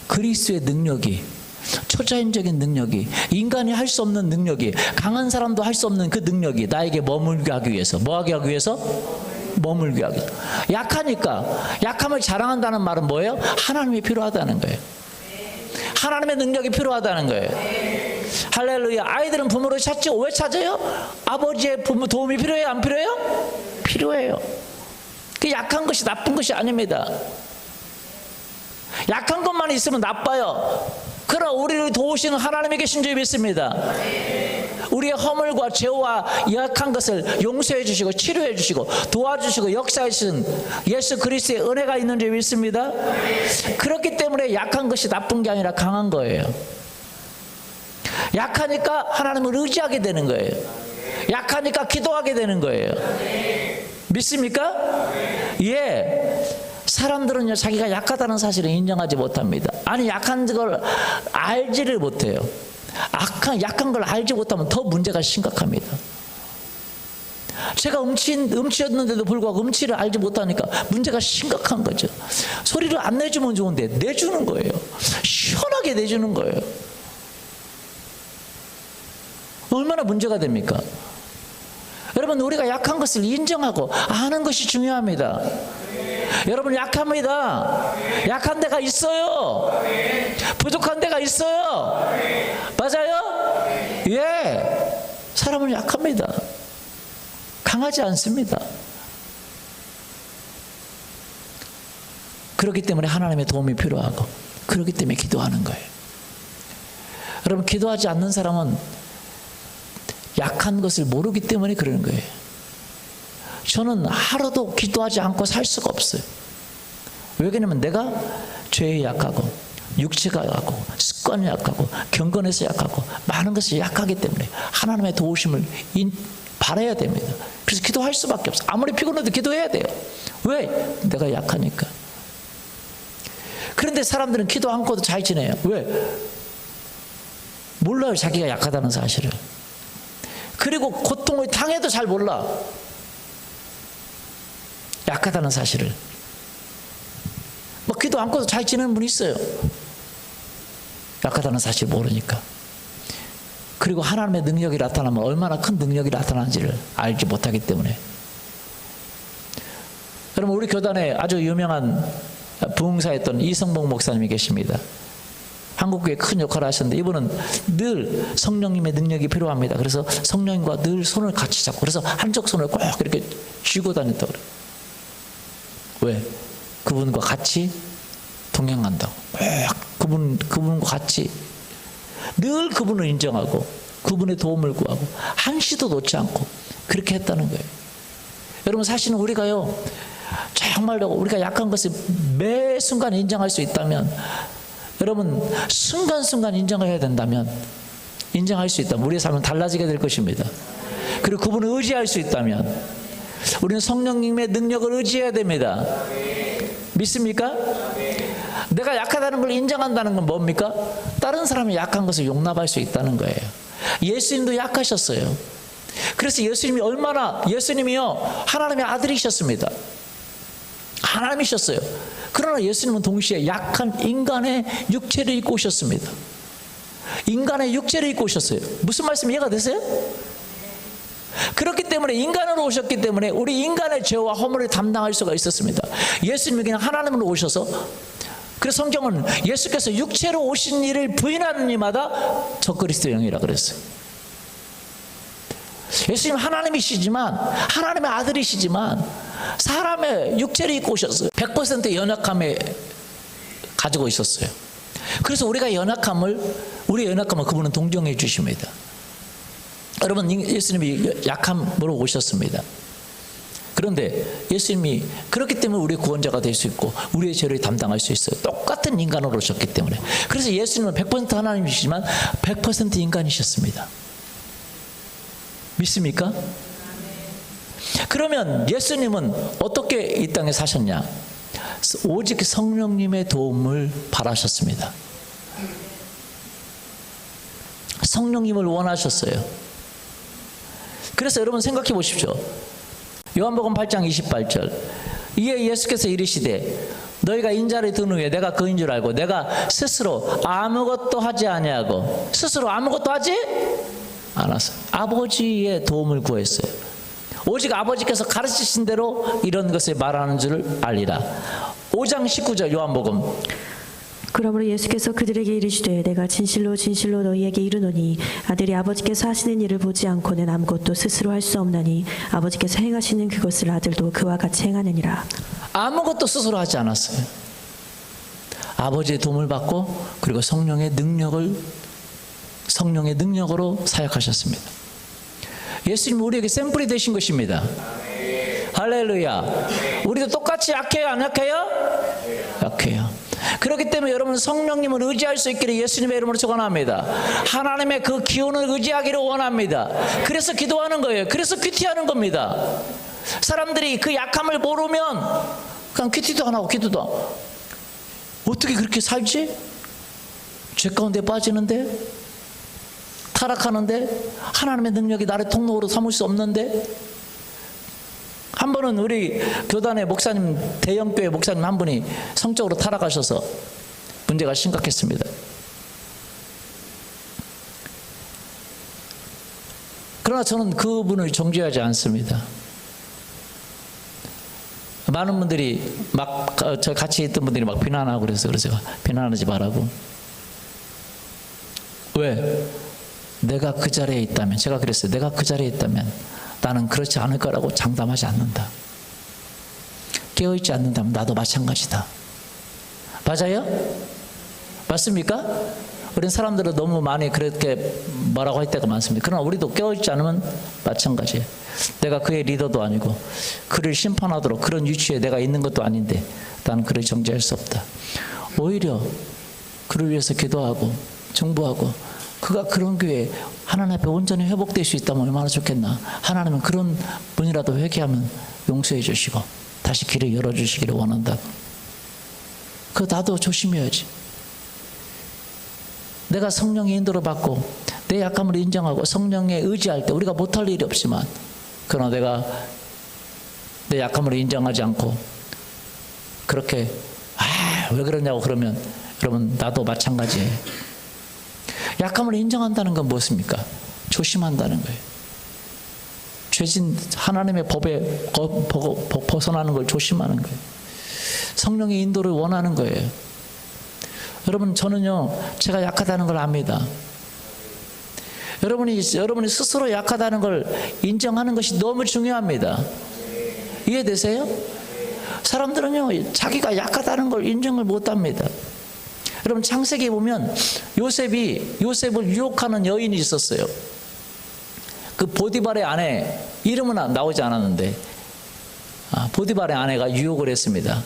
그리스도의 능력이, 초자연적인 능력이, 인간이 할 수 없는 능력이, 강한 사람도 할 수 없는 그 능력이 나에게 머물게 하기 위해서, 뭐 하게 하기 위해서? 머물게 하기 위해서. 약하니까, 약함을 자랑한다는 말은 뭐예요? 하나님이 필요하다는 거예요. 하나님의 능력이 필요하다는 거예요. 할렐루야. 아이들은 부모를 찾지. 왜 찾아요? 아버지의 부모 도움이 필요해요? 안 필요해요? 필요해요. 그 약한 것이 나쁜 것이 아닙니다. 약한 것만 있으면 나빠요. 그러나 우리를 도우시는 하나님이 계신 줄 믿습니다. 우리의 허물과 죄와 약한 것을 용서해 주시고 치료해 주시고 도와주시고 역사해 주신 예수 그리스도의 은혜가 있는 줄 믿습니다. 그렇기 때문에 약한 것이 나쁜 게 아니라 강한 거예요. 약하니까 하나님을 의지하게 되는 거예요. 약하니까 기도하게 되는 거예요. 믿습니까? 예. 사람들은요, 자기가 약하다는 사실을 인정하지 못합니다. 아니, 약한 걸 알지를 못해요. 약한 걸 알지 못하면 더 문제가 심각합니다. 제가 음치였는데도 불구하고 음치를 알지 못하니까 문제가 심각한 거죠. 소리를 안 내주면 좋은데 내주는 거예요. 시원하게 내주는 거예요. 얼마나 문제가 됩니까? 여러분, 우리가 약한 것을 인정하고 아는 것이 중요합니다. 여러분, 약합니다. 약한 데가 있어요. 부족한 데가 있어요. 맞아요? 예. 사람은 약합니다. 강하지 않습니다. 그렇기 때문에 하나님의 도움이 필요하고, 그렇기 때문에 기도하는 거예요. 여러분, 기도하지 않는 사람은 약한 것을 모르기 때문에 그러는 거예요. 저는 하루도 기도하지 않고 살 수가 없어요. 왜 그러냐면 내가 죄에 약하고 육체가 약하고 습관이 약하고 경건에서 약하고 많은 것이 약하기 때문에 하나님의 도우심을 바라야 됩니다. 그래서 기도할 수밖에 없어요. 아무리 피곤해도 기도해야 돼요. 왜? 내가 약하니까. 그런데 사람들은 기도 않고도 잘 지내요. 왜? 몰라요, 자기가 약하다는 사실을. 그리고 고통을 당해도 잘 몰라. 약하다는 사실을. 뭐 기도 않고도 잘 지내는 분이 있어요. 약하다는 사실을 모르니까. 그리고 하나님의 능력이 나타나면 얼마나 큰 능력이 나타나는지를 알지 못하기 때문에. 여러분, 우리 교단에 아주 유명한 부흥사였던 이성봉 목사님이 계십니다. 한국교회에 큰 역할을 하셨는데 이분은 늘 성령님의 능력이 필요합니다. 그래서 성령님과 늘 손을 같이 잡고, 그래서 한쪽 손을 꼭 이렇게 쥐고 다녔다고 그래요. 왜? 그분과 같이 동행한다고. 그분과 같이 늘 그분을 인정하고 그분의 도움을 구하고 한시도 놓지 않고 그렇게 했다는 거예요. 여러분, 사실은 우리가요, 정말로 우리가 약한 것을 매 순간 인정할 수 있다면, 여러분, 순간순간 인정해야 된다면, 인정할 수 있다면 우리의 삶은 달라지게 될 것입니다. 그리고 그분을 의지할 수 있다면 우리는 성령님의 능력을 의지해야 됩니다. 믿습니까? 내가 약하다는 걸 인정한다는 건 뭡니까? 다른 사람이 약한 것을 용납할 수 있다는 거예요. 예수님도 약하셨어요. 그래서 예수님이요 하나님의 아들이셨습니다. 하나님이셨어요. 그러나 예수님은 동시에 약한 인간의 육체를 입고 오셨습니다. 인간의 육체를 입고 오셨어요. 무슨 말씀 이해가 되세요? 그렇기 때문에 인간으로 오셨기 때문에 우리 인간의 죄와 허물을 담당할 수가 있었습니다. 예수님이 그냥 하나님으로 오셔서, 그래서 성경은 예수께서 육체로 오신 이를 부인하는 이마다 적그리스도의 영이라 그랬어요. 예수님 하나님이시지만, 하나님의 아들이시지만 사람의 육체를 입고 오셨어요. 100% 연약함에 가지고 있었어요. 그래서 우리의 연약함을 그분은 동정해 주십니다. 여러분, 예수님이 약함으로 오셨습니다. 그런데 예수님이 그렇기 때문에 우리의 구원자가 될 수 있고 우리의 죄를 담당할 수 있어요. 똑같은 인간으로 오셨기 때문에. 그래서 예수님은 100% 하나님이시지만 100% 인간이셨습니다. 믿습니까? 그러면 예수님은 어떻게 이 땅에 사셨냐? 오직 성령님의 도움을 바라셨습니다. 성령님을 원하셨어요. 그래서 여러분 생각해 보십시오. 요한복음 8장 28절. 이에 예수께서 이르시되 너희가 인자를 든 후에 내가 그인 줄 알고 내가 스스로 아무것도 하지 아니하고, 스스로 아무것도 하지 않았어요. 아버지의 도움을 구했어요. 오직 아버지께서 가르치신 대로 이런 것을 말하는 줄을 알리라. 5장 19절 요한복음. 그러므로 예수께서 그들에게 이르시되 내가 진실로 진실로 너희에게 이르노니 아들이 아버지께서 하시는 일을 보지 않고는 아무것도 스스로 할 수 없나니 아버지께서 행하시는 그것을 아들도 그와 같이 행하느니라. 아무것도 스스로 하지 않았어요. 아버지의 도움을 받고 그리고 성령의 능력으로 사역하셨습니다. 예수님 우리에게 샘플이 되신 것입니다. 할렐루야. 우리도 똑같이 약해요, 안 약해요? 약해요. 그렇기 때문에 여러분 성령님을 의지할 수 있기를 예수님의 이름으로 축원합니다. 하나님의 그 기운을 의지하기를 원합니다. 그래서 기도하는 거예요. 그래서 큐티하는 겁니다. 사람들이 그 약함을 모르면 그냥 큐티도 안 하고 기도도 안 하고, 어떻게 그렇게 살지? 죄 가운데 빠지는데, 타락하는데, 하나님의 능력이 나를 통로로 삼을 수 없는데. 한 번은 우리 교단의 목사님, 대형교회 목사님 한 분이 성적으로 타락하셔서 문제가 심각했습니다. 그러나 저는 그분을 정죄하지 않습니다. 많은 분들이 저 같이 있던 분들이 막 비난하고 그래서 제가 비난하지 말라고. 왜? 내가 그 자리에 있다면, 제가 그랬어요. 내가 그 자리에 있다면 나는 그렇지 않을 거라고 장담하지 않는다. 깨어있지 않는다면 나도 마찬가지다. 맞아요? 맞습니까? 우린 사람들은 너무 많이 그렇게 뭐라고 할 때가 많습니다. 그러나 우리도 깨어있지 않으면 마찬가지예요. 내가 그의 리더도 아니고 그를 심판하도록 그런 위치에 내가 있는 것도 아닌데 나는 그를 정죄할 수 없다. 오히려 그를 위해서 기도하고 중보하고, 그가 그런 교회에 하나님 앞에 온전히 회복될 수 있다면 얼마나 좋겠나. 하나님은 그런 분이라도 회개하면 용서해 주시고 다시 길을 열어주시기를 원한다고. 그거 나도 조심해야지. 내가 성령의 인도를 받고 내 약함을 인정하고 성령에 의지할 때 우리가 못할 일이 없지만, 그러나 내가 내 약함을 인정하지 않고 그렇게 왜 그러냐고 그러면 여러분 나도 마찬가지예요. 약함을 인정한다는 건 무엇입니까? 조심한다는 거예요. 죄진 하나님의 법에 벗어나는 걸 조심하는 거예요. 성령의 인도를 원하는 거예요. 여러분, 저는요 제가 약하다는 걸 압니다. 여러분이 스스로 약하다는 걸 인정하는 것이 너무 중요합니다. 이해되세요? 사람들은요 자기가 약하다는 걸 인정을 못합니다. 여러분, 창세기에 보면 요셉을 유혹하는 여인이 있었어요. 그 보디발의 아내, 이름은 나오지 않았는데 보디발의 아내가 유혹을 했습니다.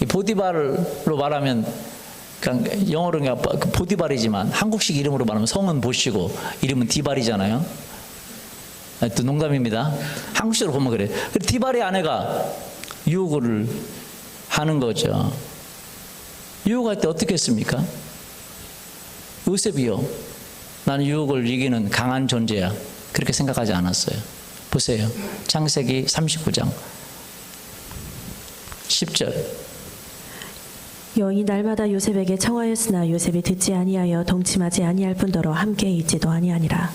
이 보디발로 말하면 그냥 영어로 그냥 보디발이지만 한국식 이름으로 말하면 성은 보시고 이름은 디발이잖아요. 또 농담입니다. 한국식으로 보면 그래. 디발의 아내가 유혹을 하는 거죠. 유혹할 때 어떻게 했습니까? 요셉이요, 나는 유혹을 이기는 강한 존재야, 그렇게 생각하지 않았어요. 보세요. 창세기 39장 10절. 여인이 날마다 요셉에게 청하였으나 요셉이 듣지 아니하여 동침하지 아니할 뿐더러 함께 있지도 아니하니라.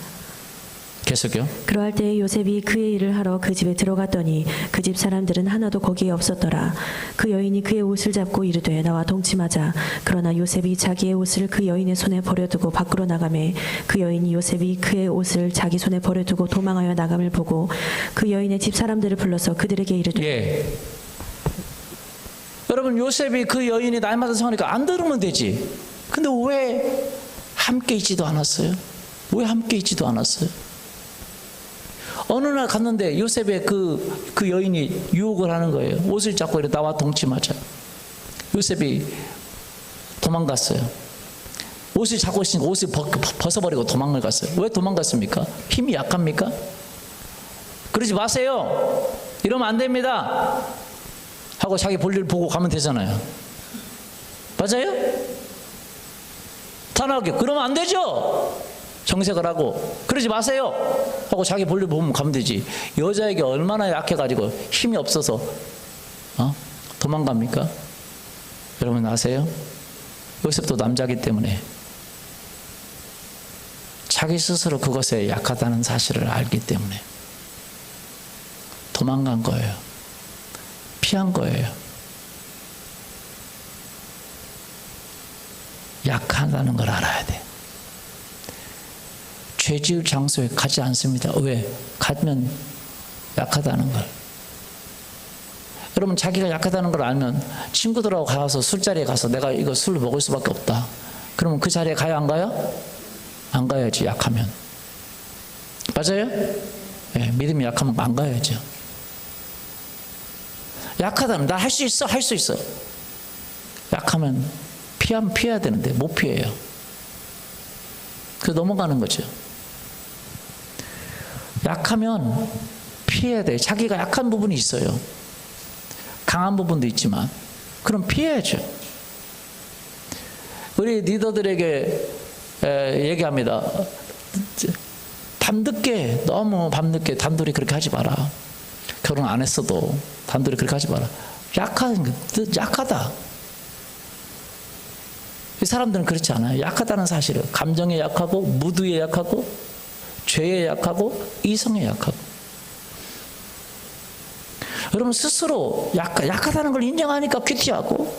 계속요. 그러할 때에 요셉이 그의 일을 하러 그 집에 들어갔더니 그 집 사람들은 하나도 거기에 없었더라. 그 여인이 그의 옷을 잡고 이르되 나와 동침하자. 그러나 요셉이 자기의 옷을 그 여인의 손에 버려두고 밖으로 나가매 그 여인이 요셉이 그의 옷을 자기 손에 버려두고 도망하여 나감을 보고 그 여인의 집 사람들을 불러서 그들에게 이르되. 예. 여러분, 요셉이 그 여인이 날마다 성하니까 안 들으면 되지. 근데 왜 함께 있지도 않았어요? 왜 함께 있지도 않았어요? 어느 날 갔는데 요셉의 그 여인이 유혹을 하는 거예요. 옷을 잡고 이래 나와 동침하자. 요셉이 도망갔어요. 옷을 잡고 있으니까 옷을 벗어버리고 도망을 갔어요. 왜 도망갔습니까? 힘이 약합니까? 그러지 마세요. 이러면 안 됩니다. 하고 자기 볼일 보고 가면 되잖아요. 맞아요? 단호하게 그러면 안 되죠. 정색을 하고 그러지 마세요 하고 자기 볼일 보면 가면 되지. 여자에게 얼마나 약해가지고 힘이 없어서 도망갑니까? 여러분 아세요? 요셉도 남자기 때문에 자기 스스로 그것에 약하다는 사실을 알기 때문에 도망간 거예요. 피한 거예요. 약하다는 걸 알아야 돼. 죄 지을 장소에 가지 않습니다. 왜? 가면 약하다는 걸. 여러분, 자기가 약하다는 걸 알면 친구들하고 가서 술자리에 가서 내가 이거 술을 먹을 수밖에 없다. 그러면 그 자리에 가요, 안 가요? 안 가야지, 약하면. 맞아요? 네, 믿음이 약하면 안 가야죠. 약하다면 나 할 수 있어, 할 수 있어. 약하면 피하면 피해야 되는데 못 피해요. 그래서 넘어가는 거죠. 약하면 피해야 돼요. 자기가 약한 부분이 있어요. 강한 부분도 있지만 그럼 피해야죠. 우리 리더들에게 얘기합니다. 밤늦게, 너무 밤늦게 단둘이 그렇게 하지 마라. 결혼 안 했어도 단둘이 그렇게 하지 마라. 약하다. 이 사람들은 그렇지 않아요. 약하다는 사실을. 감정에 약하고, 무드에 약하고, 죄에 약하고, 이성에 약하고. 여러분 스스로 약하다는 걸 인정하니까 큐티하고,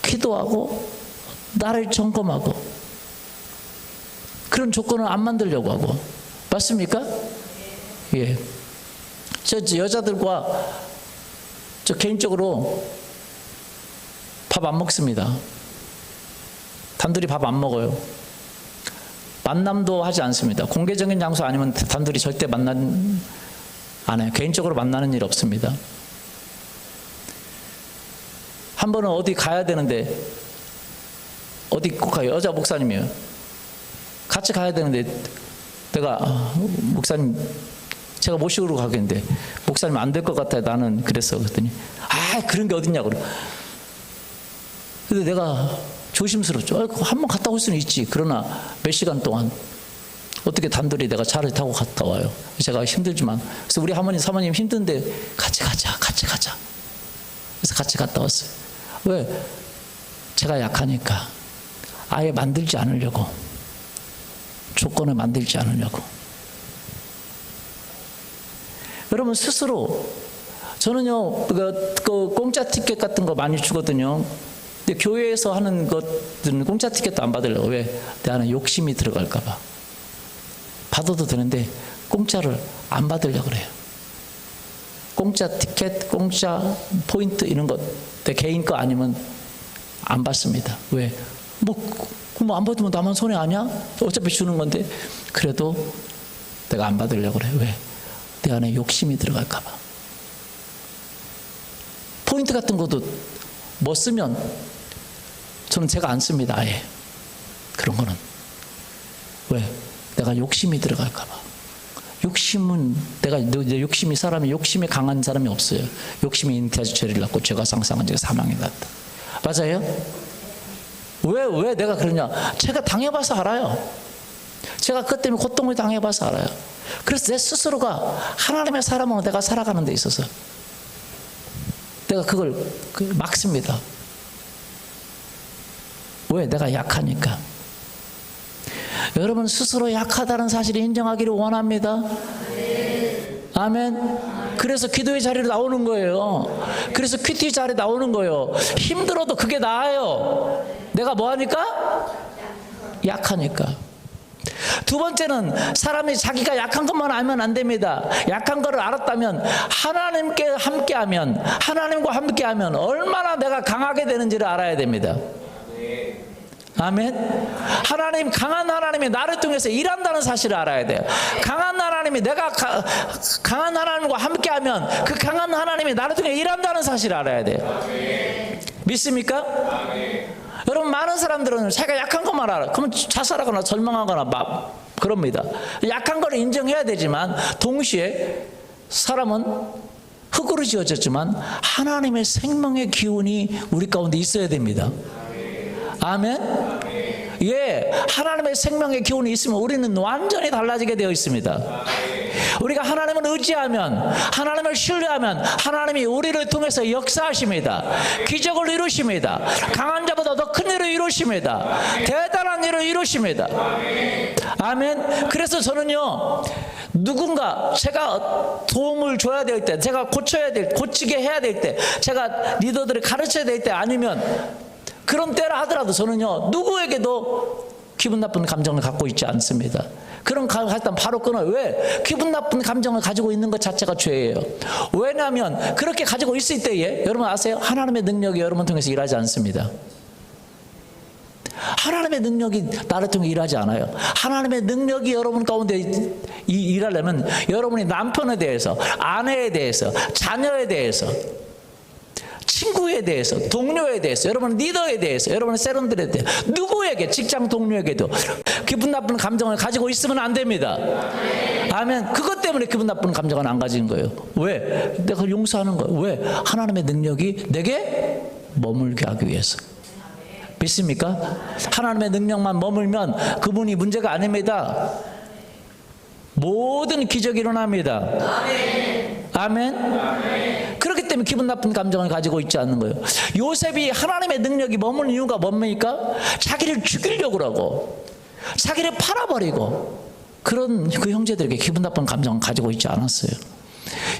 기도하고, 나를 점검하고, 그런 조건을 안 만들려고 하고. 맞습니까? 예. 저 여자들과 저 개인적으로 밥 안 먹습니다. 단둘이 밥 안 먹어요. 만남도 하지 않습니다. 공개적인 장소 아니면 단둘이 절대 안 해요. 개인적으로 만나는 일 없습니다. 한 번은 어디 가야 되는데, 어디 꼭 가요. 여자 목사님이에요. 같이 가야 되는데 내가 목사님 제가 모시고 가겠는데 목사님 안 될 것 같아요. 나는 그랬어. 그랬더니 그런 게 어딨냐고. 근데 내가 조심스럽죠. 한 번 갔다 올 수는 있지. 그러나 몇 시간 동안 어떻게 단둘이 내가 차를 타고 갔다 와요. 제가 힘들지만. 그래서 우리 할머니 사모님 힘든데 같이 가자. 그래서 같이 갔다 왔어요. 왜? 제가 약하니까. 아예 만들지 않으려고. 조건을 만들지 않으려고. 여러분 스스로, 저는요 그 공짜 티켓 같은 거 많이 주거든요. 근데 교회에서 하는 것들은 공짜 티켓도 안 받으려고. 왜? 내 안에 욕심이 들어갈까 봐. 받아도 되는데 공짜를 안 받으려고 그래요. 공짜 티켓, 공짜 포인트 이런 것 내 개인 거 아니면 안 받습니다. 왜? 뭐 안 받으면 나만 손해 아니야? 어차피 주는 건데. 그래도 내가 안 받으려고 그래. 왜? 내 안에 욕심이 들어갈까 봐. 포인트 같은 것도 뭐 쓰면 저는 제가 안 씁니다. 아예. 그런 거는. 왜? 내가 욕심이 들어갈까 봐. 욕심은 욕심이 사람이 욕심이 강한 사람이 없어요. 욕심이 잉태하여 죄를 낳고 죄가 상상한 자가 사망에 났다. 맞아요? 왜 내가 그러냐? 제가 당해봐서 알아요. 제가 그것 때문에 고통을 당해봐서 알아요. 그래서 내 스스로가 하나님의 사람으로 내가 살아가는 데 있어서 내가 그걸 막습니다. 왜? 내가 약하니까. 여러분 스스로 약하다는 사실을 인정하기를 원합니다. 아멘. 그래서 기도의 자리로 나오는 거예요. 그래서 큐티 자리에 나오는 거예요. 힘들어도 그게 나아요. 내가 뭐 하니까? 약하니까. 두 번째는 사람이 자기가 약한 것만 알면 안 됩니다. 약한 거를 알았다면 하나님과 함께하면 얼마나 내가 강하게 되는지를 알아야 됩니다. 아멘. 하나님, 강한 하나님이 나를 통해서 일한다는 사실을 알아야 돼요. 강한 하나님이 내가 강한 하나님과 함께하면 그 강한 하나님이 나를 통해 일한다는 사실을 알아야 돼요. 믿습니까? 여러분 많은 사람들은 자기가 약한 것만 알아. 그러면 자살하거나 절망하거나 막 그럽니다. 약한 걸 인정해야 되지만 동시에 사람은 흙으로 지어졌지만 하나님의 생명의 기운이 우리 가운데 있어야 됩니다. 아멘. 예, 하나님의 생명의 기운이 있으면 우리는 완전히 달라지게 되어 있습니다. 우리가 하나님을 의지하면, 하나님을 신뢰하면 하나님이 우리를 통해서 역사하십니다. 기적을 이루십니다. 강한 자보다 더 큰 일을 이루십니다. 대단한 일을 이루십니다. 아멘. 그래서 저는요, 누군가 제가 도움을 줘야 될 때, 제가 고치게 해야 될 때, 제가 리더들을 가르쳐야 될 때 아니면 그런 때라 하더라도 저는요 누구에게도 기분 나쁜 감정을 갖고 있지 않습니다. 그런 일단 바로 끊어요. 왜? 기분 나쁜 감정을 가지고 있는 것 자체가 죄예요. 왜냐하면 그렇게 가지고 있을 때에 여러분 아세요? 하나님의 능력이 여러분 통해서 일하지 않습니다. 하나님의 능력이 나를 통해 일하지 않아요. 하나님의 능력이 여러분 가운데 일하려면 여러분이 남편에 대해서, 아내에 대해서, 자녀에 대해서, 친구에 대해서, 동료에 대해서, 여러분 리더에 대해서, 여러분의 세런들에 대해서, 누구에게, 직장 동료에게도 기분 나쁜 감정을 가지고 있으면 안 됩니다. 아멘. 그것 때문에 기분 나쁜 감정은 안 가지는 거예요. 왜? 내가 용서하는 거예요. 왜? 하나님의 능력이 내게 머물게 하기 위해서. 믿습니까? 하나님의 능력만 머물면 그분이 문제가 아닙니다. 모든 기적이 일어납니다. 아멘. 그렇기 때문에 기분 나쁜 감정을 가지고 있지 않는 거예요. 요셉이 하나님의 능력이 머무는 이유가 뭡니까? 자기를 죽이려고 하고 자기를 팔아버리고 그런 그 형제들에게 기분 나쁜 감정을 가지고 있지 않았어요.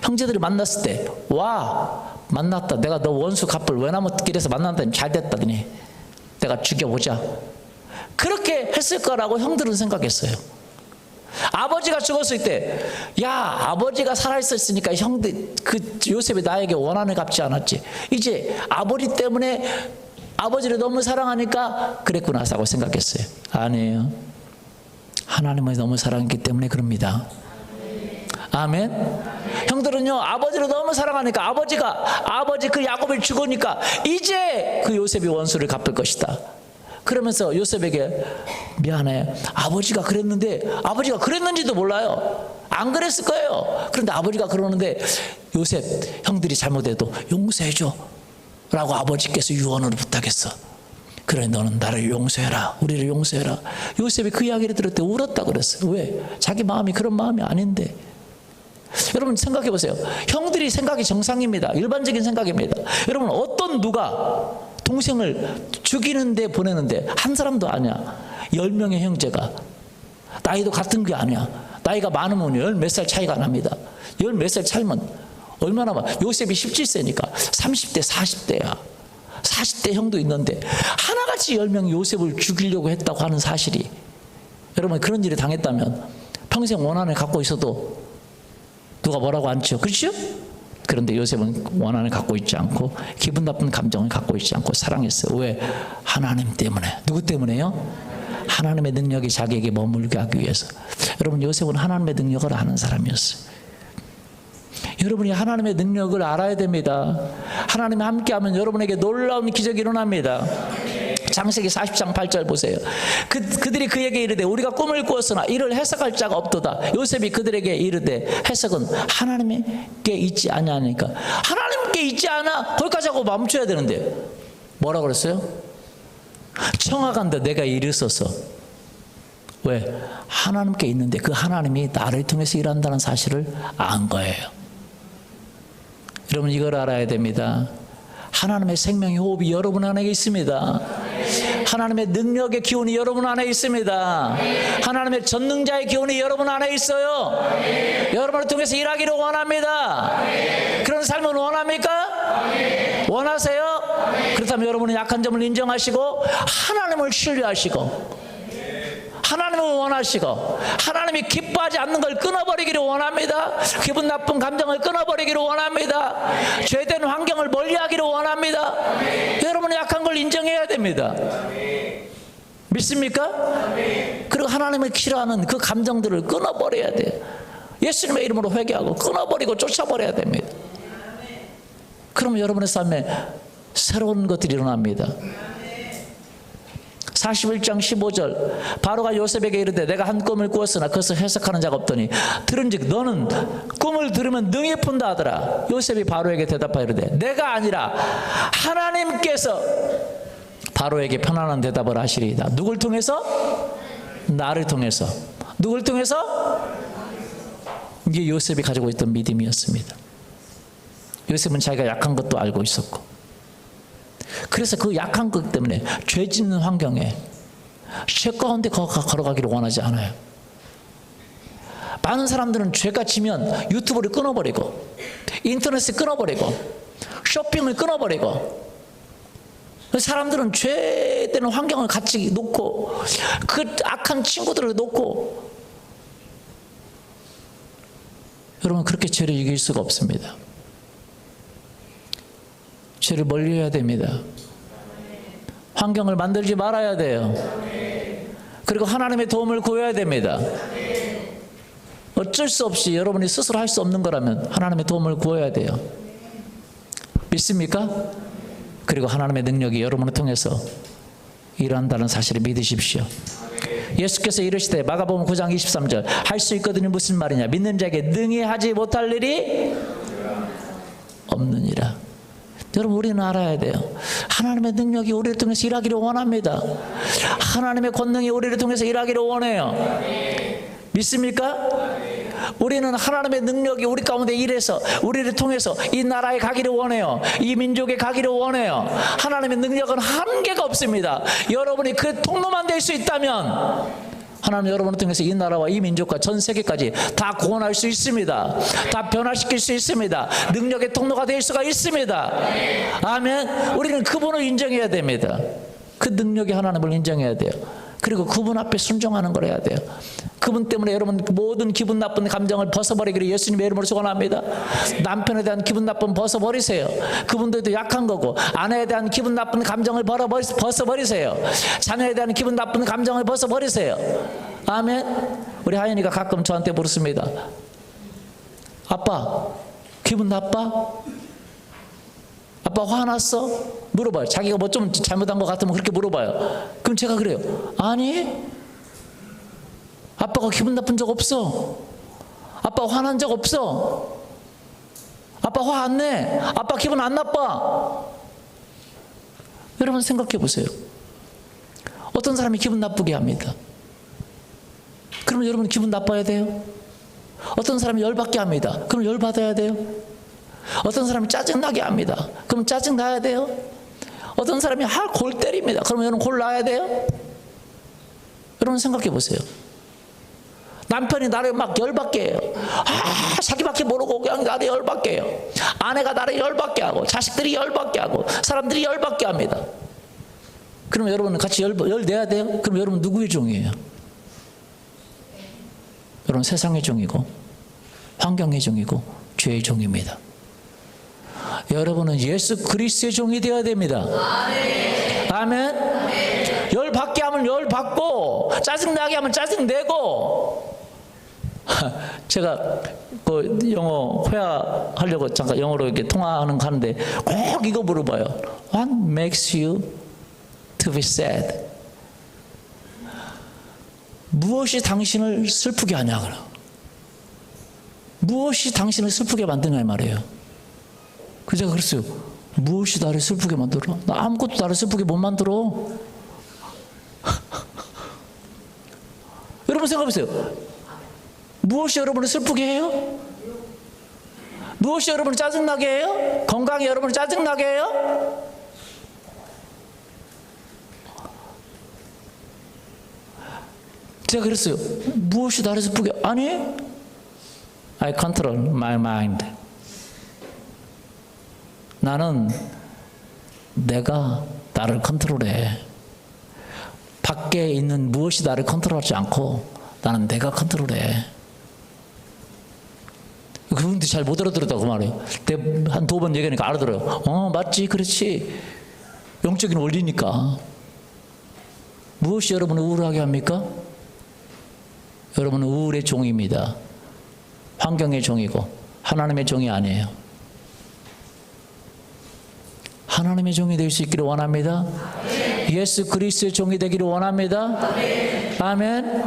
형제들이 만났을 때, 와, 만났다. 내가 너 원수 갚을 외나무길에서 만났더니 잘 됐다더니 내가 죽여보자. 그렇게 했을 거라고 형들은 생각했어요. 아버지가 죽었을 때, 야, 아버지가 살아있었으니까 형들, 요셉이 나에게 원한을 갚지 않았지. 이제 아버지 때문에 아버지를 너무 사랑하니까 그랬구나 하고 생각했어요. 아니에요. 하나님을 너무 사랑했기 때문에 그럽니다. 아멘. 형들은요, 아버지를 너무 사랑하니까 아버지 그 야곱이 죽으니까 이제 그 요셉이 원수를 갚을 것이다. 그러면서 요셉에게 미안해. 아버지가 그랬는데 아버지가 그랬는지도 몰라요. 안 그랬을 거예요. 그런데 아버지가 그러는데 요셉 형들이 잘못해도 용서해줘 라고 아버지께서 유언으로 부탁했어. 그래 너는 나를 용서해라. 우리를 용서해라. 요셉이 그 이야기를 들을 때 울었다 그랬어요. 왜? 자기 마음이 그런 마음이 아닌데. 여러분 생각해 보세요. 형들이 생각이 정상입니다. 일반적인 생각입니다. 여러분 어떤 누가 동생을 죽이는데 보내는데 한 사람도 아니야. 10명의 형제가 나이도 같은 게 아니야. 나이가 많으면 10몇 살 차이가 납니다. 10몇 살 차이면 얼마나 많아. 요셉이 17세니까 30대 40대야 40대 형도 있는데 하나같이 10명이 요셉을 죽이려고 했다고 하는 사실이, 여러분 그런 일을 당했다면 평생 원한을 갖고 있어도 누가 뭐라고 않죠. 그렇죠? 그런데 요셉은 원한을 갖고 있지 않고 기분 나쁜 감정을 갖고 있지 않고 사랑했어요. 왜? 하나님 때문에. 누구 때문에요? 하나님의 능력이 자기에게 머물게 하기 위해서. 여러분 요셉은 하나님의 능력을 아는 사람이었어요. 여러분이 하나님의 능력을 알아야 됩니다. 하나님이 함께하면 여러분에게 놀라운 기적이 일어납니다. 창세기 40장 8절 보세요. 그들이 그에게 이르되 우리가 꿈을 꾸었으나 이를 해석할 자가 없도다. 요셉이 그들에게 이르되 해석은 하나님께 있지 아니하니까. 하나님께 있지 않아. 거기까지 하고 멈춰야 되는데 뭐라 그랬어요? 청하간다 내가 이르소서. 왜? 하나님께 있는데 그 하나님이 나를 통해서 일한다는 사실을 안 거예요. 여러분 이걸 알아야 됩니다. 하나님의 생명의 호흡이 여러분 안에 있습니다. 하나님의 능력의 기운이 여러분 안에 있습니다. 하나님의 전능자의 기운이 여러분 안에 있어요. 여러분을 통해서 일하기를 원합니다. 그런 삶을 원합니까? 원하세요? 그렇다면 여러분은 약한 점을 인정하시고 하나님을 신뢰하시고 하나님을 원하시고 하나님이 기뻐하지 않는 걸 끊어버리기를 원합니다. 기분 나쁜 감정을 끊어버리기를 원합니다. 죄된 환경을 멀리하기를 원합니다. 여러분은 약한 걸 인정해야 됩니다. 믿습니까? 그리고 하나님을 싫어하는 그 감정들을 끊어버려야 돼요. 예수님의 이름으로 회개하고 끊어버리고 쫓아버려야 됩니다. 그러면 여러분의 삶에 새로운 것들이 일어납니다. 41장 15절 바로가 요셉에게 이르되 내가 한 꿈을 꾸었으나 그것을 해석하는 자가 없더니 들은즉 너는 꿈을 들으면 능히 푼다 하더라. 요셉이 바로에게 대답하여 이르되 내가 아니라 하나님께서 바로에게 편안한 대답을 하시리이다. 누굴 통해서? 나를 통해서. 누굴 통해서? 이게 요셉이 가지고 있던 믿음이었습니다. 요셉은 자기가 약한 것도 알고 있었고 그래서 그 약한 것 때문에 죄 짓는 환경에 죄 가운데 걸어가기를 원하지 않아요. 많은 사람들은 죄가 지면 유튜브를 끊어버리고 인터넷을 끊어버리고 쇼핑을 끊어버리고 사람들은 죄되는 환경을 같이 놓고 그 악한 친구들을 놓고 여러분 그렇게 죄를 이길 수가 없습니다. 죄를 멀리해야 됩니다. 환경을 만들지 말아야 돼요. 그리고 하나님의 도움을 구해야 됩니다. 어쩔 수 없이 여러분이 스스로 할 수 없는 거라면 하나님의 도움을 구해야 돼요. 믿습니까? 그리고 하나님의 능력이 여러분을 통해서 일한다는 사실을 믿으십시오. 예수께서 이르시되 마가복음 9장 23절 할 수 있거든요. 무슨 말이냐? 믿는 자에게 능히 하지 못할 일이 없느니라. 여러분 우리는 알아야 돼요. 하나님의 능력이 우리를 통해서 일하기를 원합니다. 하나님의 권능이 우리를 통해서 일하기를 원해요. 믿습니까? 우리는 하나님의 능력이 우리 가운데 일해서 우리를 통해서 이 나라에 가기를 원해요. 이 민족에 가기를 원해요. 하나님의 능력은 한계가 없습니다. 여러분이 그 통로만 될 수 있다면 하나님 여러분을 통해서 이 나라와 이 민족과 전 세계까지 다 구원할 수 있습니다. 다 변화시킬 수 있습니다. 능력의 통로가 될 수가 있습니다. 아멘. 우리는 그분을 인정해야 됩니다. 그 능력의 하나님을 인정해야 돼요. 그리고 그분 앞에 순종하는 걸 해야 돼요. 그분 때문에 여러분 모든 기분 나쁜 감정을 벗어버리기를 예수님의 이름으로 소원합니다. 남편에 대한 기분 나쁨 벗어버리세요. 그분들도 약한 거고 아내에 대한 기분 나쁜 감정을 벗어버리세요. 자녀에 대한 기분 나쁜 감정을 벗어버리세요. 아멘. 우리 하연이가 가끔 저한테 물었습니다. 아빠 기분 나빠? 아빠 화났어? 물어봐요. 자기가 뭐 좀 잘못한 것 같으면 그렇게 물어봐요. 그럼 제가 그래요. 아니 아빠가 기분 나쁜 적 없어. 아빠 화난 적 없어. 아빠 화 안 내. 아빠 기분 안 나빠. 여러분 생각해 보세요. 어떤 사람이 기분 나쁘게 합니다. 그러면 여러분 기분 나빠야 돼요? 어떤 사람이 열받게 합니다. 그럼 열받아야 돼요? 어떤 사람이 짜증나게 합니다. 그럼 짜증나야 돼요? 어떤 사람이 골 때립니다. 그러면 여러분 골 나야 돼요? 여러분 생각해 보세요. 남편이 나를 막 열받게 해요. 자기밖에 모르고 그냥 나를 열받게 해요. 아내가 나를 열받게 하고 자식들이 열받게 하고 사람들이 열받게 합니다. 그러면 여러분은 같이 열내야 돼요? 그럼 여러분 누구의 종이에요? 여러분 세상의 종이고 환경의 종이고 죄의 종입니다. 여러분은 예수 그리스도의 종이 되어야 됩니다. 아멘. 열받게 하면 열받고 짜증나게 하면 짜증내고. 제가 그 영어 회화하려고 잠깐 영어로 이렇게 통화하는 거 하는데 꼭 이거 물어봐요. What makes you to be sad. 무엇이 당신을 슬프게 하냐? 무엇이 당신을 슬프게 만드냐 말이에요. 그래서 제가 그랬어요. 무엇이 나를 슬프게 만들어? 나 아무것도 나를 슬프게 못 만들어. 여러분 생각해보세요. 무엇이 여러분을 슬프게 해요? 무엇이 여러분을 짜증나게 해요? 건강이 여러분을 짜증나게 해요? 제가 그랬어요. 무엇이 나를 슬프게? 아니, I control my mind. 나는 내가 나를 컨트롤해. 밖에 있는 무엇이 나를 컨트롤하지 않고 나는 내가 컨트롤해. 그분들이 잘 못 알아들었다고 말해요. 한 2번 얘기하니까 알아들어요. 맞지, 그렇지. 영적인 원리니까. 무엇이 여러분을 우울하게 합니까? 여러분은 우울의 종입니다. 환경의 종이고 하나님의 종이 아니에요. 하나님의 종이 될 수 있기를 원합니다. 예수 그리스도의 종이 되기를 원합니다. 아멘.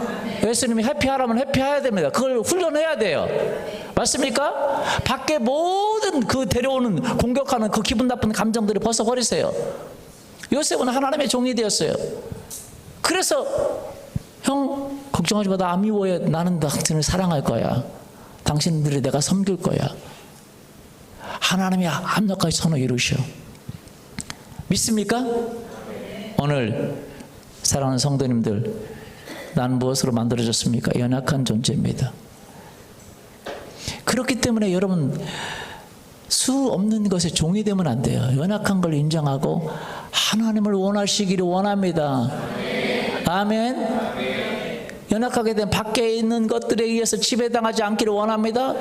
예수님이 해피하라면 해피해야 됩니다. 그걸 훈련해야 돼요. 맞습니까? 밖에 모든 그 데려오는 공격하는 그 기분 나쁜 감정들을 벗어버리세요. 요셉은 하나님의 종이 되었어요. 그래서 형 걱정하지 마. 나 안 미워해. 나는 당신을 사랑할 거야. 당신들이 내가 섬길 거야. 하나님이 암약까지 선을 이루셔. 믿습니까? 오늘 사랑하는 성도님들, 난 무엇으로 만들어졌습니까? 연약한 존재입니다. 그렇기 때문에 여러분 수 없는 것에 종이 되면 안 돼요. 연약한 걸 인정하고 하나님을 원하시기를 원합니다. 아멘. 연약하게 된 밖에 있는 것들에 의해서 지배당하지 않기를 원합니다.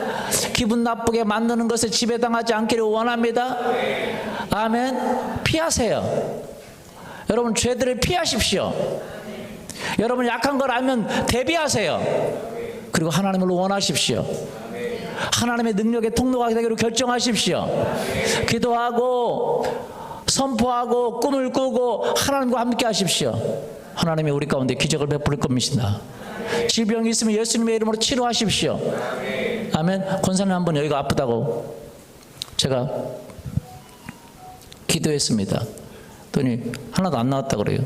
기분 나쁘게 만드는 것에 지배당하지 않기를 원합니다. 아멘. 피하세요. 여러분 죄들을 피하십시오. 여러분 약한 걸 알면 대비하세요. 그리고 하나님을 원하십시오. 하나님의 능력의 통로가 되기로 결정하십시오. 기도하고 선포하고 꿈을 꾸고 하나님과 함께 하십시오. 하나님이 우리 가운데 기적을 베풀 겁니다. 질병이 있으면 예수님의 이름으로 치료하십시오. 아멘. 권사님 한번 여기가 아프다고 제가 기도했습니다. 그랬더니 하나도 안 나왔다 그래요.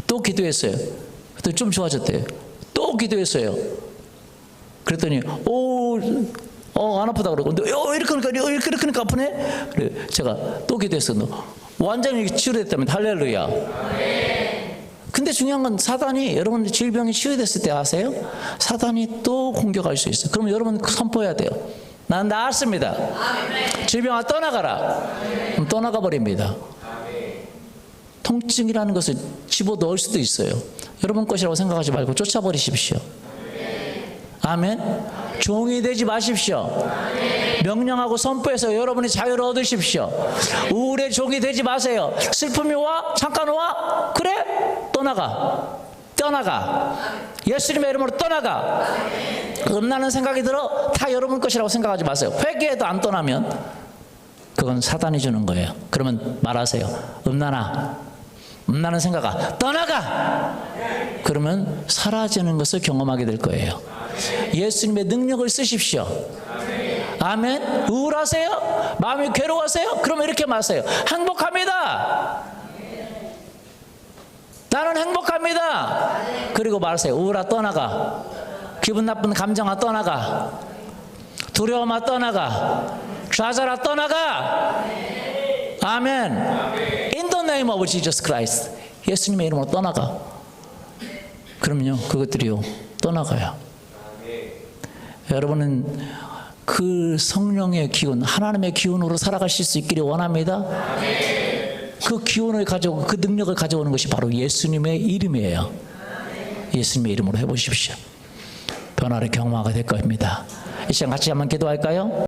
또 기도했어요. 그랬더니 좀 좋아졌대요. 또 기도했어요. 그랬더니 안 아프다 그러고 이렇게 하니까 아프네. 그래 제가 또 기도했어요. 완전히 치료됐다면 할렐루야. 근데 중요한 건 사단이 여러분 질병이 치유됐을 때 아세요? 사단이 또 공격할 수 있어요. 그러면 여러분 선포해야 돼요. 난 나았습니다. 질병아 떠나가라. 그럼 떠나가 버립니다. 통증이라는 것을 집어넣을 수도 있어요. 여러분 것이라고 생각하지 말고 쫓아버리십시오. 아멘. 종이 되지 마십시오. 명령하고 선포해서 여러분이 자유를 얻으십시오. 우울의 종이 되지 마세요. 슬픔이 와? 잠깐 와? 그래? 떠나가. 예수님의 이름으로 떠나가. 음란한 생각이 들어? 다 여러분 것이라고 생각하지 마세요. 회개해도 안 떠나면 그건 사단이 주는 거예요. 그러면 말하세요. 음란한 생각아 떠나가. 그러면 사라지는 것을 경험하게 될 거예요. 예수님의 능력을 쓰십시오. 아멘. 우울하세요? 마음이 괴로워하세요? 그러면 이렇게 말하세요. 행복합니다. 나는 행복합니다. 그리고 말하세요. 우울아 떠나가. 기분 나쁜 감정아 떠나가. 두려움아 떠나가. 좌절아 떠나가. 아멘. In the name of Jesus Christ. 예수님의 이름으로 떠나가. 그럼요 그것들이요 떠나가요. 여러분은 그 성령의 기운, 하나님의 기운으로 살아가실 수 있기를 원합니다. 그 기운을 가져오고 그 능력을 가져오는 것이 바로 예수님의 이름이에요. 예수님의 이름으로 해보십시오. 변화를 경험하게 될 겁니다. 이 시간 같이 한번 기도할까요?